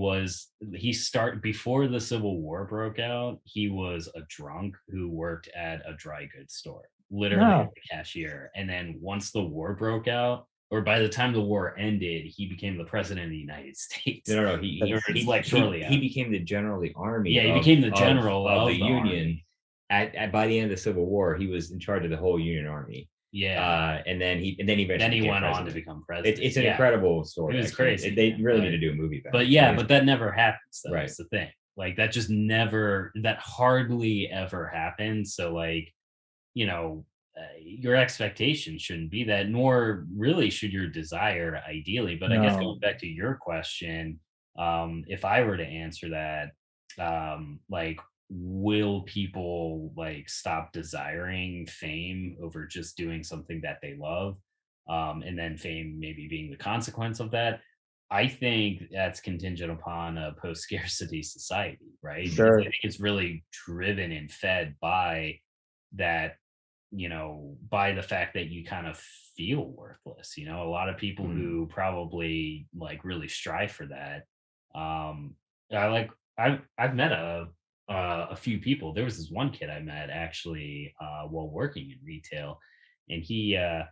before the Civil War broke out, he was a drunk who worked at a dry goods store, literally as a cashier. And then once the war broke out, or by the time the war ended, he became the president of the United States. No. He became the general of the army. Yeah, he became the general of the the Union. By the end of the Civil War, he was in charge of the whole Union Army. Yeah, and then he eventually went president. on to become president. It's an incredible story. It was crazy. They really need to do a movie about it. But that never happens. Though, right. That's the thing. Like, that just never. That hardly ever happens. So, like, your expectation shouldn't be that, nor really should your desire, ideally. But I guess going back to your question, if I were to answer that, like, will people, like, stop desiring fame over just doing something that they love, and then fame maybe being the consequence of that? I think that's contingent upon a post-scarcity society, right? Sure. I think it's really driven and fed by that, by the fact that you kind of feel worthless. A lot of people who probably, like, really strive for that. I've met a few people. There was this one kid I met actually while working in retail, and he had,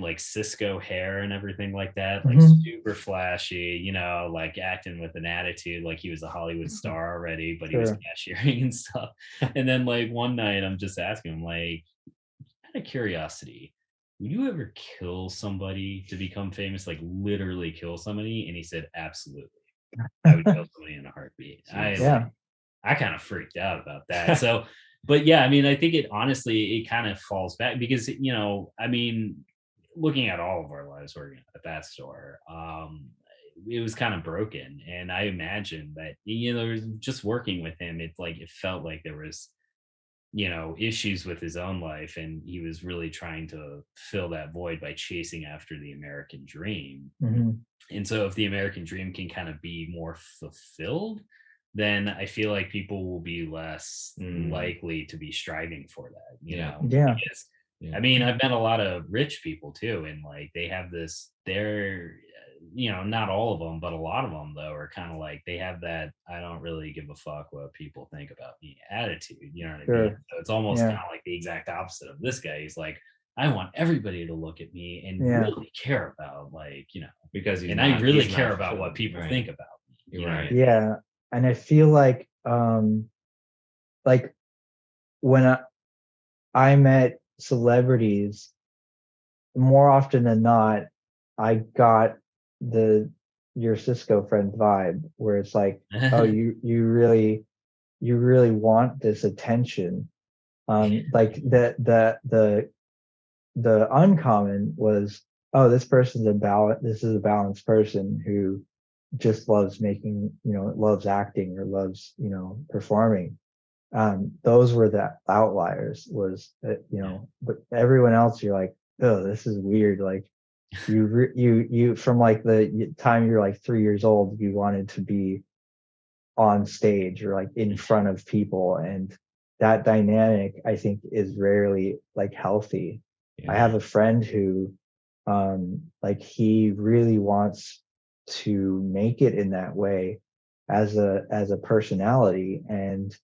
like, Cisco hair and everything like that, like super flashy, like acting with an attitude like he was a Hollywood star already, but he was cashiering and stuff. And then, like, one night I'm just asking him, like, out of curiosity, would you ever kill somebody to become famous? Like, literally kill somebody? And he said, absolutely. I would kill somebody in a heartbeat. I kind of freaked out about that. So, but yeah, I mean, I think it kind of falls back because, looking at all of our lives working at that store, it was kind of broken. And I imagine that, just working with him, it felt like there was, issues with his own life. And he was really trying to fill that void by chasing after the American dream. And so if the American dream can kind of be more fulfilled, then I feel like people will be less likely to be striving for that, Because, I've met a lot of rich people too, and, like, they have they're, not all of them, but a lot of them, though, are kind of like, they have that I don't really give a fuck what people think about me attitude, you know what I mean? So it's almost kind of like the exact opposite of this guy. He's like, I want everybody to look at me and really care about, like, because I really care about what people think about me. You know what I mean? Yeah. And I feel like when I met celebrities, more often than not, I got the your Cisco friend vibe, where it's like, oh, you really want this attention. Like the uncommon was, oh, this is a balanced person who just loves loves acting or loves, performing. Those were the outliers, but everyone else, you're like, oh, this is weird. Like you from like the time you're like 3 years old, you wanted to be on stage or like in front of people. And that dynamic, I think, is rarely like healthy. I have a friend who, like, he really wants to make it in that way as a personality, and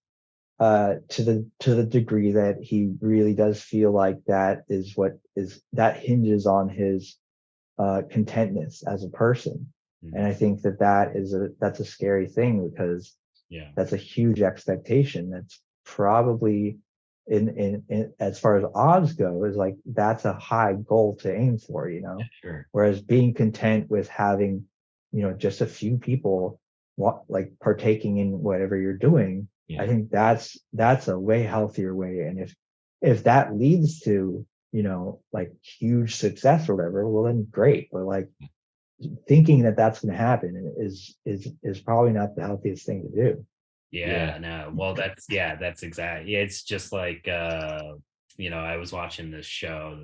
to the degree that he really does feel like that hinges on his contentness as a person. And I think that's a scary thing, because that's a huge expectation. That's probably in as far as odds go, is like, that's a high goal to aim for, whereas being content with having, just a few people like partaking in whatever you're doing, I think that's a way healthier way. And if that leads to, like, huge success or whatever, well, then great. But like, thinking that that's going to happen is probably not the healthiest thing to do. No. Well, that's exactly. It's just like, I was watching this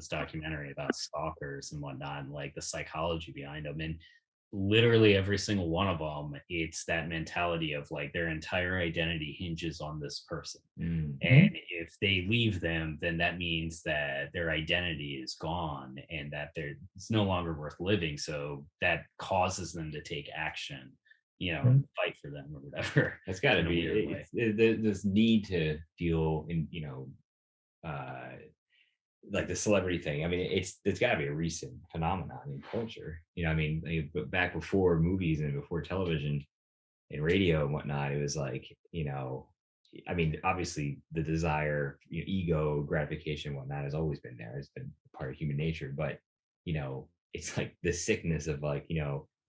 documentary about stalkers and whatnot, and like the psychology behind them. And literally every single one of them, it's that mentality of like their entire identity hinges on this person. And if they leave them, then that means that their identity is gone and that it's no longer worth living. So that causes them to take action, and fight for them or whatever. That's got to be this need to feel in, like the celebrity thing. I mean, it's got to be a recent phenomenon in culture. But back before movies and before television and radio and whatnot, it was like, obviously the desire, ego gratification and whatnot has always been there. It's been part of human nature, but it's like the sickness of like,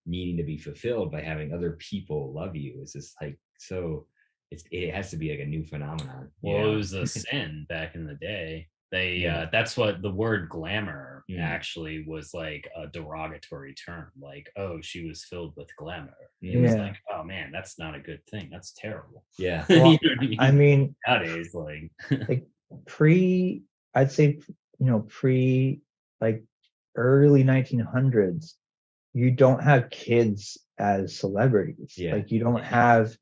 needing to be fulfilled by having other people love you. It's just like, so it has to be like a new phenomenon. Well, it was a sin back in the day. That's what the word glamour actually was, like a derogatory term. Like, oh, she was filled with glamour. It was like, oh man, that's not a good thing. That's terrible. Yeah. Well, I mean, nowadays, like I'd say, like early 1900s, you don't have kids as celebrities. Like, you don't have,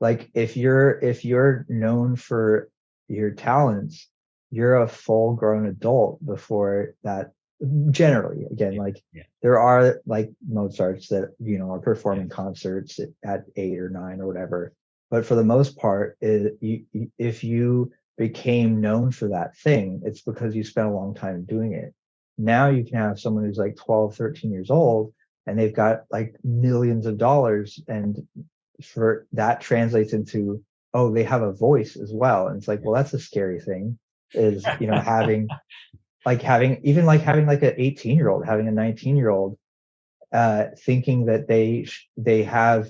like, if you're known for your talents, you're a full grown adult before that. Generally, again, like, there are like Mozarts that, are performing concerts at 8 or 9 or whatever. But for the most part, if you became known for that thing, it's because you spent a long time doing it. Now you can have someone who's like 12, 13 years old, and they've got like millions of dollars, and for that translates into, oh, they have a voice as well. And it's like, well, that's a scary thing, is, having like an 18-year-old, having a 19-year-old, thinking that they have,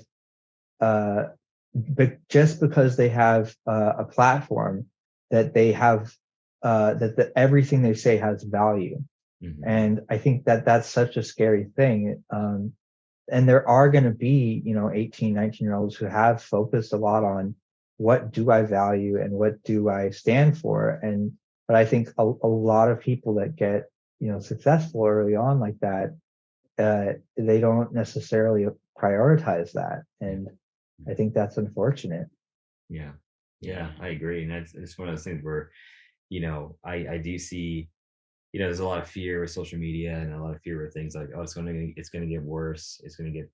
but just because they have a platform, that they have, that everything they say has value. And I think that that's such a scary thing. And there are going to be, 18, 19-year-olds who have focused a lot on, what do I value and what do I stand for? But I think a lot of people that get, successful early on like that, they don't necessarily prioritize that. And I think that's unfortunate. Yeah, I agree. And it's one of those things where, I do see, there's a lot of fear with social media, and a lot of fear with things like, oh, it's going to get worse. It's going to get,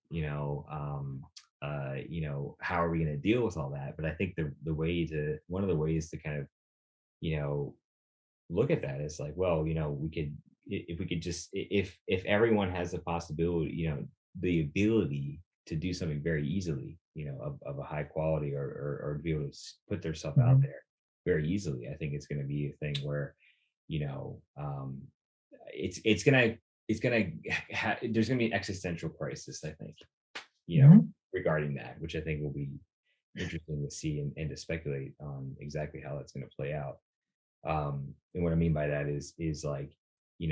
how are we going to deal with all that? But I think one of the ways to kind of, look at that as like, well, we could, if we could just, if everyone has the possibility, the ability to do something very easily, of a high quality, or to be able to put themselves out there very easily, I think it's going to be a thing where, it's gonna there's gonna be an existential crisis, I think, regarding that, which I think will be interesting to see, and to speculate on exactly how that's going to play out. And what I mean by that is like, it's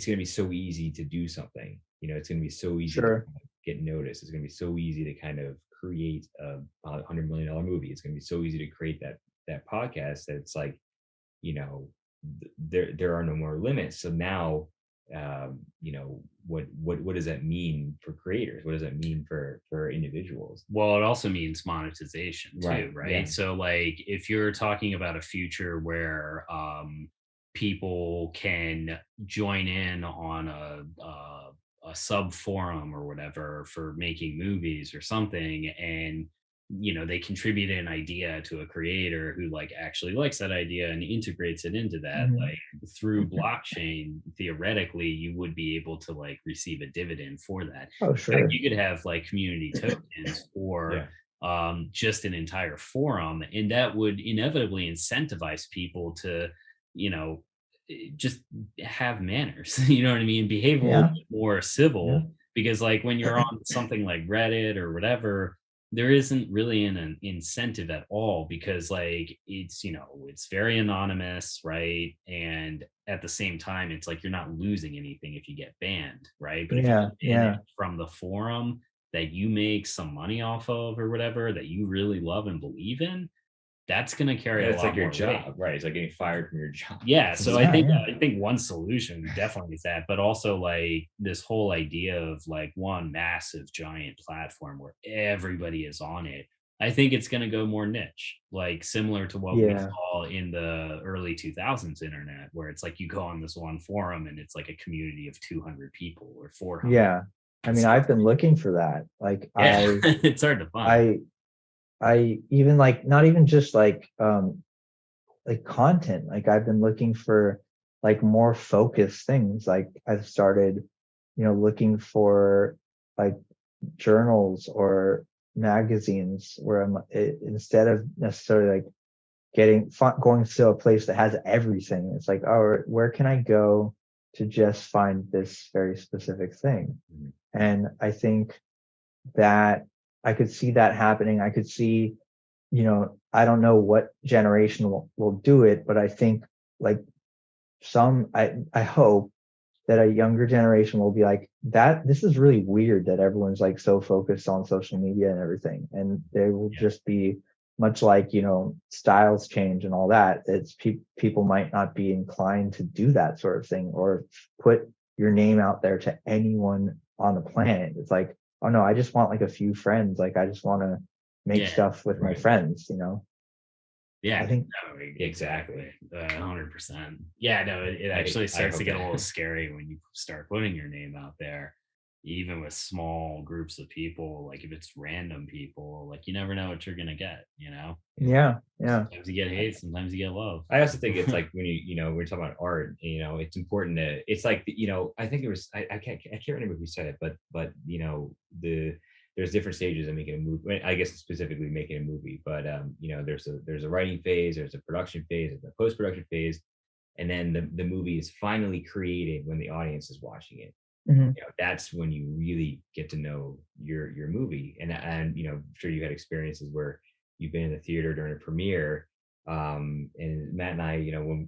going to be so easy to do something. It's going to be so easy to Sure. get noticed. It's going to be so easy to kind of create a $100 million movie. It's going to be so easy to create that podcast that it's like, there are no more limits. So now, what does that mean for creators? What does that mean for individuals? Well, it also means monetization too, right? Yeah. So like if you're talking about a future where people can join in on a sub forum or whatever for making movies or something, and they contribute an idea to a creator who like actually likes that idea and integrates it into that, like through blockchain, theoretically you would be able to like receive a dividend for that. Oh, sure. You could have like community tokens or just an entire forum, and that would inevitably incentivize people to just have manners. You know what I mean? Behave a little bit more civil, because like when you're on something like Reddit or whatever, there isn't really an incentive at all, because like it's very anonymous, right? And at the same time, it's like you're not losing anything if you get banned, right? But if you get banned from the forum that you make some money off of or whatever, that you really love and believe in, that's going to carry a lot like your more job, weight. right? It's like getting fired from your job. Yeah. So I think one solution definitely is that, but also like this whole idea of like one massive giant platform where everybody is on it. I think it's going to go more niche, like similar to what we saw in the early 2000s internet, where it's like you go on this one forum and it's like a community of 200 people or 400. Yeah. I mean, I've been looking for that. Like, it's hard to find. I even like, not even just like content, like I've been looking for like more focused things. Like I've started, looking for like journals or magazines where instead of necessarily like going to a place that has everything, it's like, oh, where can I go to just find this very specific thing? And I think that I could see that happening. I could see, I don't know what generation will do it, but I think like I hope that a younger generation will be like, that this is really weird that everyone's like so focused on social media and everything. And they will just be much like, styles change and all that. It's people might not be inclined to do that sort of thing or put your name out there to anyone on the planet. It's like, oh no, I just want like a few friends. Like I just want to make stuff with my friends, Yeah, I think exactly, 100%. Yeah, no, it actually starts to get a little scary when you start putting your name out there, even with small groups of people. Like if it's random people, like you never know what you're gonna get. Yeah. Sometimes you get hate, sometimes you get love. I also think it's like when we're talking about art, it's important to. It's like I think it was I can't remember who said it, but there's different stages of making a movie. I guess specifically making a movie, but there's a writing phase, there's a production phase, there's a post-production phase, and then the movie is finally created when the audience is watching it. That's when you really get to know your movie. And I'm sure you had experiences where you've been in the theater during a premiere. And Matt and I,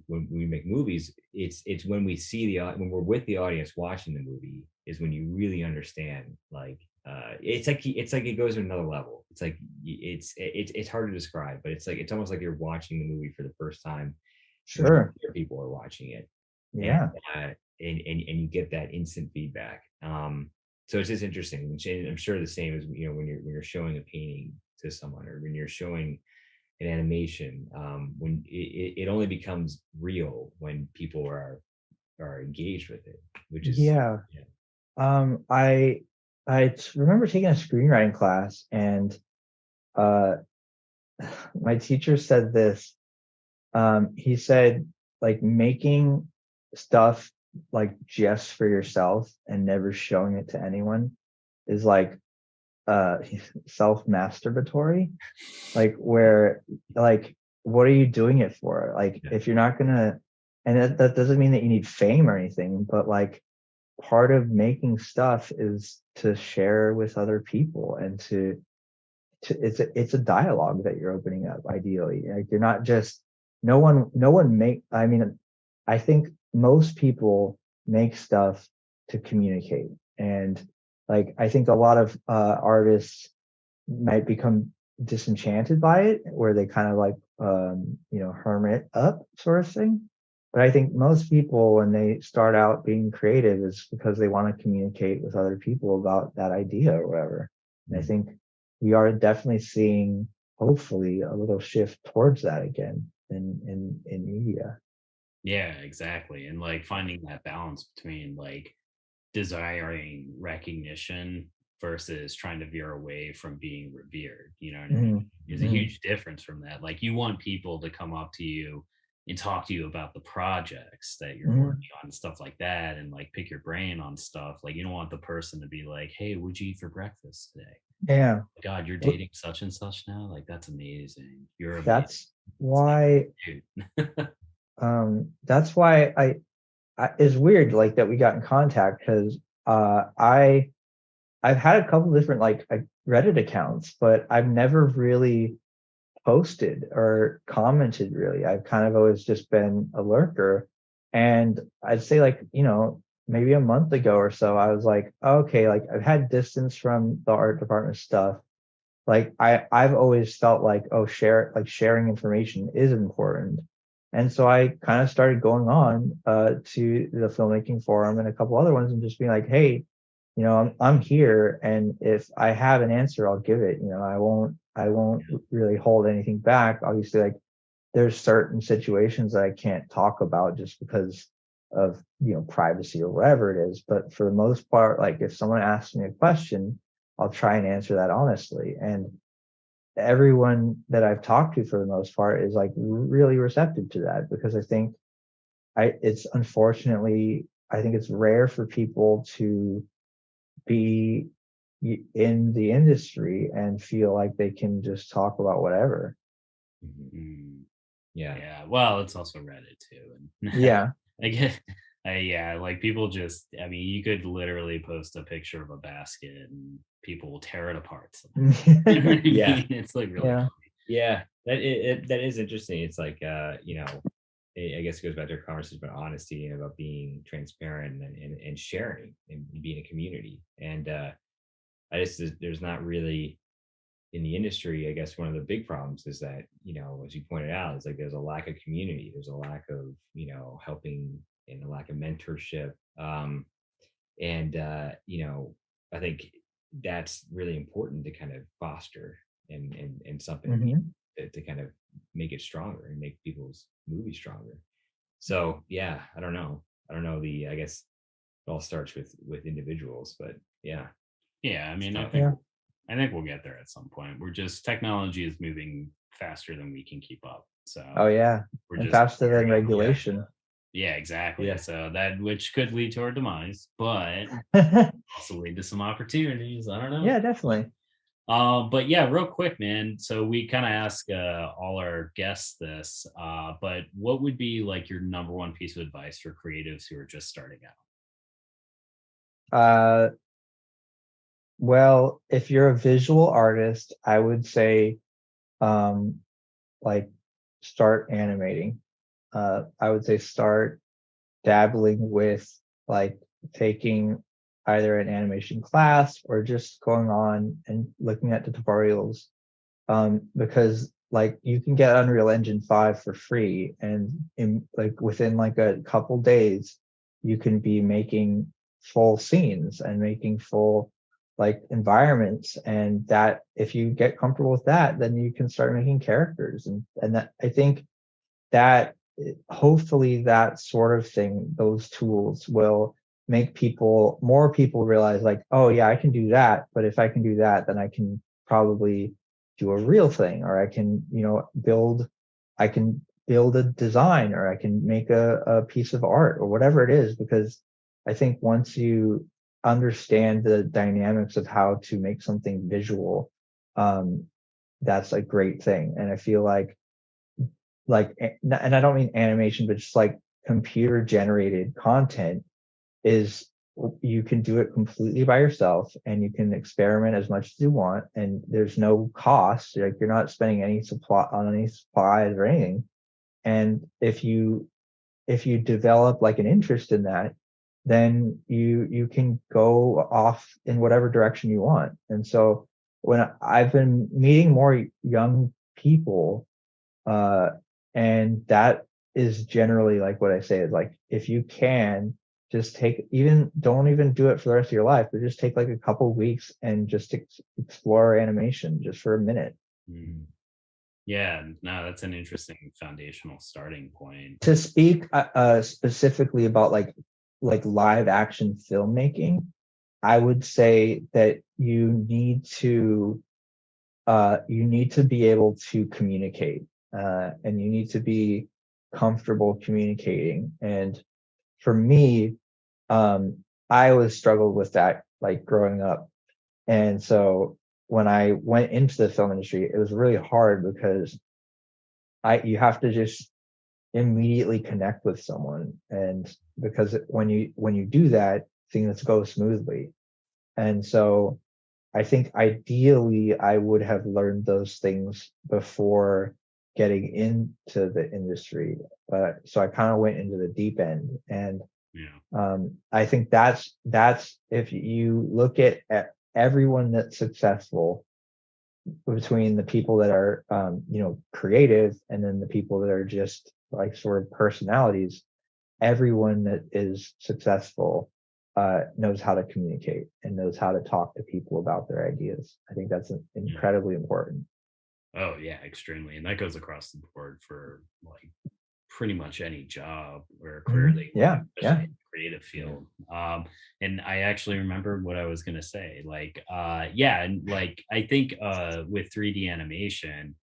when we make movies, it's when we see when we're with the audience watching the movie is when you really understand, like, it's like it goes to another level. It's like it's hard to describe, but it's almost like you're watching the movie for the first time. Sure. People are watching it. Yeah. And you get that instant feedback. So it's just interesting. I'm sure the same as when you're showing a painting to someone, or when you're showing an animation, when it only becomes real when people are engaged with it, which is I remember taking a screenwriting class, and my teacher said this. he said like making stuff like just for yourself and never showing it to anyone is like self-masturbatory, like where like what are you doing it for? Like if you're not gonna, and that doesn't mean that you need fame or anything, but like part of making stuff is to share with other people and to it's a dialogue that you're opening up ideally. Like you're not just no one make, I mean, I think most people make stuff to communicate. And like I think a lot of artists might become disenchanted by it, where they kind of like hermit up sort of thing. But I think most people when they start out being creative is because they want to communicate with other people about that idea or whatever. And I think we are definitely seeing hopefully a little shift towards that again in media. Yeah, exactly. And like finding that balance between like desiring recognition versus trying to veer away from being revered, you know what I mean? There's a huge difference from that. Like you want people to come up to you and talk to you about the projects that you're working on and stuff like that, and like pick your brain on stuff. Like you don't want the person to be like, hey, what'd you eat for breakfast today? Yeah. God, you're dating such and such now? Like that's amazing. You're amazing. That's why that's why I it's weird like that we got in contact, because I've had a couple different like Reddit accounts, but I've never really posted or commented really. I've kind of always just been a lurker. And I'd say like, maybe a month ago or so, I was like, okay, like I've had distance from the art department stuff. Like I've always felt like, oh, sharing information is important. And so I kind of started going on to the filmmaking forum and a couple other ones and just being like, hey, I'm here, and if I have an answer, I'll give it. I won't really hold anything back. Obviously, like there's certain situations that I can't talk about just because of privacy or whatever it is. But for the most part, like if someone asks me a question, I'll try and answer that honestly. And everyone that I've talked to for the most part is like really receptive to that, because I think it's unfortunately, I think it's rare for people to be in the industry and feel like they can just talk about whatever. Yeah. Well, it's also Reddit too. And Yeah. I get, yeah, like people just, I mean, you could literally post a picture of a basket and people will tear it apart. Yeah. It's like really Yeah. funny. Yeah, that is interesting. It's like I guess it goes back to our conversation about honesty and about being transparent and sharing and being a community. And I just there's not really in the industry. I guess one of the big problems is that as you pointed out, it's like there's a lack of community. There's a lack of helping and a lack of mentorship. And I think that's really important to kind of foster and something to kind of make it stronger and make people's movies stronger. So yeah, I don't know. I guess it all starts with individuals, but yeah. Yeah, I mean, I think we'll get there at some point. Technology is moving faster than we can keep up. So oh yeah, and faster than regulation. Yeah, exactly. Yeah. So that, which could lead to our demise, but also lead to some opportunities. I don't know. Yeah, definitely. But yeah, real quick, man. So we kind of ask all our guests this, but what would be like your number one piece of advice for creatives who are just starting out? Well, if you're a visual artist, I would say, like start animating. I would say start dabbling with like taking either an animation class or just going on and looking at tutorials, because like you can get Unreal Engine 5 for free, and within like a couple days you can be making full scenes and making full like environments, and that if you get comfortable with that, then you can start making characters, and that I think that hopefully that sort of thing, those tools will make more people realize like, oh yeah, I can do that, but if I can do that, then I can probably do a real thing, or I can I can build a design, or I can make a piece of art, or whatever it is, because I think once you understand the dynamics of how to make something visual, that's a great thing. And I feel like, and I don't mean animation, but just like computer generated content is, you can do it completely by yourself, and you can experiment as much as you want, and there's no cost. Like, you're not spending any supplies or anything. And if you develop like an interest in that, then you can go off in whatever direction you want. And so when I've been meeting more young people, and that is generally like what I say is like, if you can just don't even do it for the rest of your life, but just take like a couple of weeks and just explore animation just for a minute. Mm. Yeah, no, that's an interesting foundational starting point. To speak specifically about like live action filmmaking, I would say that you need to be able to communicate, and you need to be comfortable communicating. And for me, I always struggled with that, like growing up. And so when I went into the film industry, it was really hard because you have to just immediately connect with someone. And because when you do that, things go smoothly. And so I think ideally I would have learned those things before getting into the industry. But so I kind of went into the deep end. And I think that's if you look at everyone that's successful, between the people that are creative, and then the people that are just like sort of personalities, everyone that is successful knows how to communicate and knows how to talk to people about their ideas. I think that's incredibly important. Oh yeah, extremely. And that goes across the board for like pretty much any job or career that you want, especially in the creative field. And I actually remembered what I was going to say. Like, and like I think with 3D animation,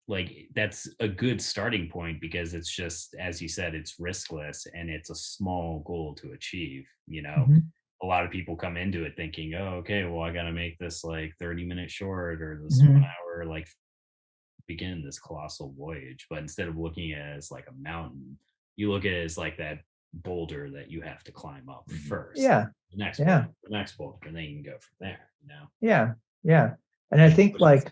like that's a good starting point, because it's just, as you said, it's riskless and it's a small goal to achieve. A lot of people come into it thinking, oh, okay, well, I got to make this like 30-minute short or this 1 hour, like begin this colossal voyage. But instead of looking at it as like a mountain, you look at it as like that boulder that you have to climb up first. The next boulder, and then you can go from there. And I think like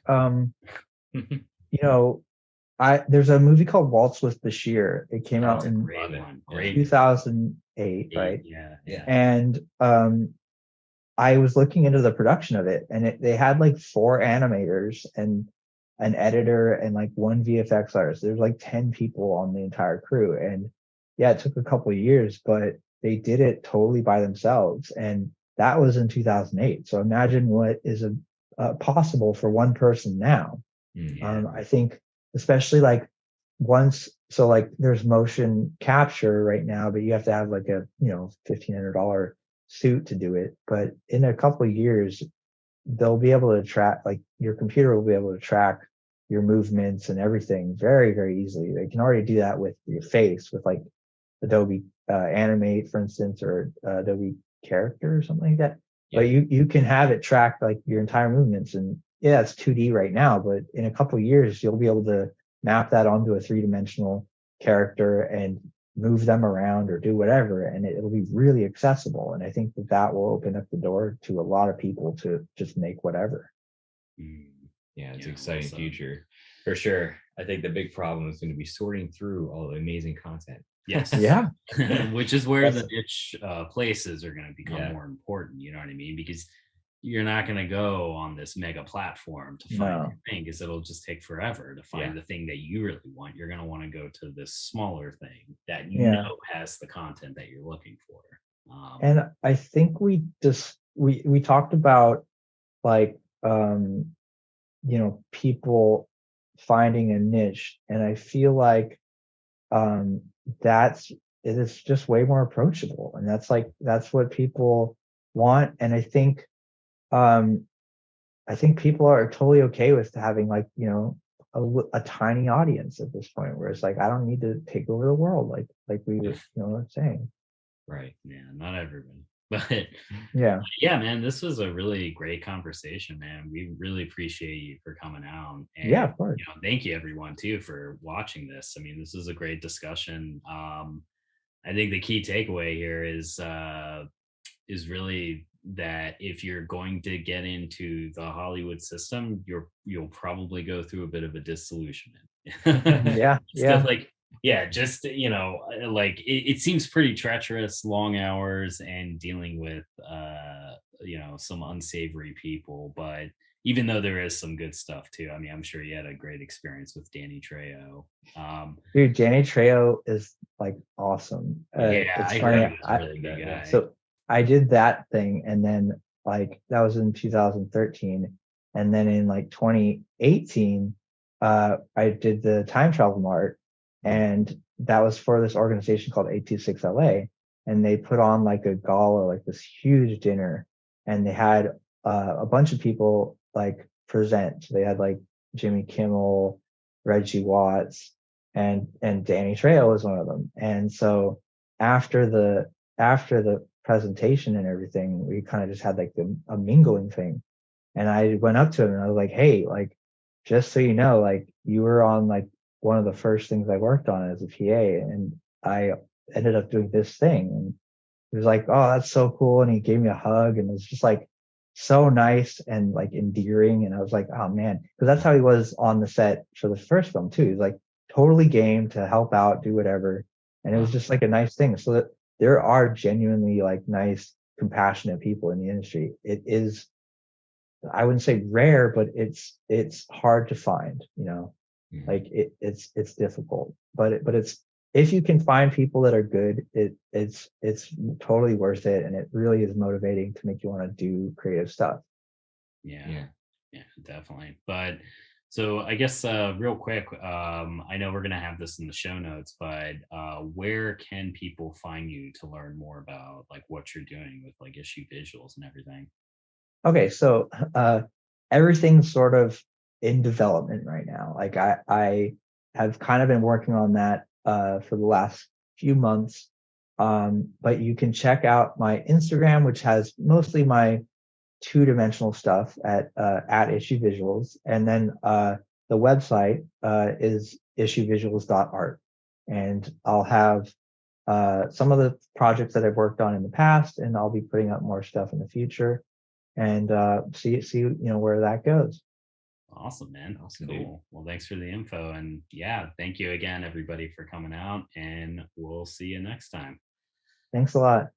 there's a movie called Waltz with Bashir. It came out in 2008, right? And I was looking into the production of it, and they had like 4 animators and an editor and like 1 VFX artist. There's like 10 people on the entire crew. And it took a couple of years, but they did it totally by themselves. And that was in 2008. So imagine what is possible for one person now. I think especially like there's motion capture right now, but you have to have like a $1,500 suit to do it. But in a couple of years, they'll be able to track, like your computer will be able to track your movements and everything very, very easily. They can already do that with your face, with like Adobe Animate, for instance, or Adobe Character or something like that. But you can have it track like your entire movements. And it's 2D right now, but in a couple of years, you'll be able to map that onto a 3-dimensional character and move them around or do whatever, and it'll be really accessible. And I think that will open up the door to a lot of people to just make whatever. It's an exciting future for sure. I think the big problem is going to be sorting through all the amazing content. Yes. Which is where the niche places are going to become more important. You know what I mean? Because you're not going to go on this mega platform to find your thing, because it'll just take forever to find the thing that you really want. You're going to want to go to this smaller thing that know has the content that you're looking for. And I think we talked about like people finding a niche, and I feel like it's just way more approachable, and that's what people want. And I think people are totally okay with having like a tiny audience at this point, where it's like, I don't need to take over the world, like we were, saying. Right. Yeah. Not everyone, but Yeah. yeah, man, this was a really great conversation, man. We really appreciate you for coming out, Yeah, and of course. thank you everyone too for watching this. I mean, this is a great discussion. I think the key takeaway here is really that if you're going to get into the Hollywood system, you'll probably go through a bit of a disillusionment. Yeah, Stuff yeah. like, yeah, just like it seems pretty treacherous, long hours, and dealing with some unsavory people. But even though there is some good stuff too, I mean, I'm sure you had a great experience with Danny Trejo. Dude, Danny Trejo is like awesome. Yeah, It's I heard funny. he was a really good guy. So I did that thing, and then like that was in 2013, and then in like 2018, I did the time travel mart, and that was for this organization called 826 LA, and they put on like a gala, like this huge dinner, and they had a bunch of people like present. So they had like Jimmy Kimmel, Reggie Watts, and Danny Trejo was one of them. And so after the presentation and everything, we kind of just had like a mingling thing. And I went up to him and I was like, hey, like, just so you know, like you were on like one of the first things I worked on as a PA, and I ended up doing this thing. And he was like, oh, that's so cool. And he gave me a hug, and it was just like so nice and like endearing. And I was like, oh man, because that's how he was on the set for the first film too. He's like totally game to help out, do whatever. And it was just like a nice thing. So that there are genuinely like nice, compassionate people in the industry. It is, I wouldn't say rare, but it's hard to find, like it's difficult, but it's, if you can find people that are good, it's totally worth it, and it really is motivating to make you want to do creative stuff. Yeah, definitely. But so I guess real quick, I know we're gonna have this in the show notes, but where can people find you to learn more about like what you're doing with like issue visuals and everything? Okay, so everything's sort of in development right now. Like I have kind of been working on that for the last few months. But you can check out my Instagram, which has mostly my two-dimensional stuff at issue visuals, and then the website is issuevisuals.art, and I'll have some of the projects that I've worked on in the past, and I'll be putting up more stuff in the future, and see where that goes. Awesome, man. Awesome, Cool. dude. Well, thanks for the info, and yeah, thank you again, everybody, for coming out, and we'll see you next time. Thanks a lot.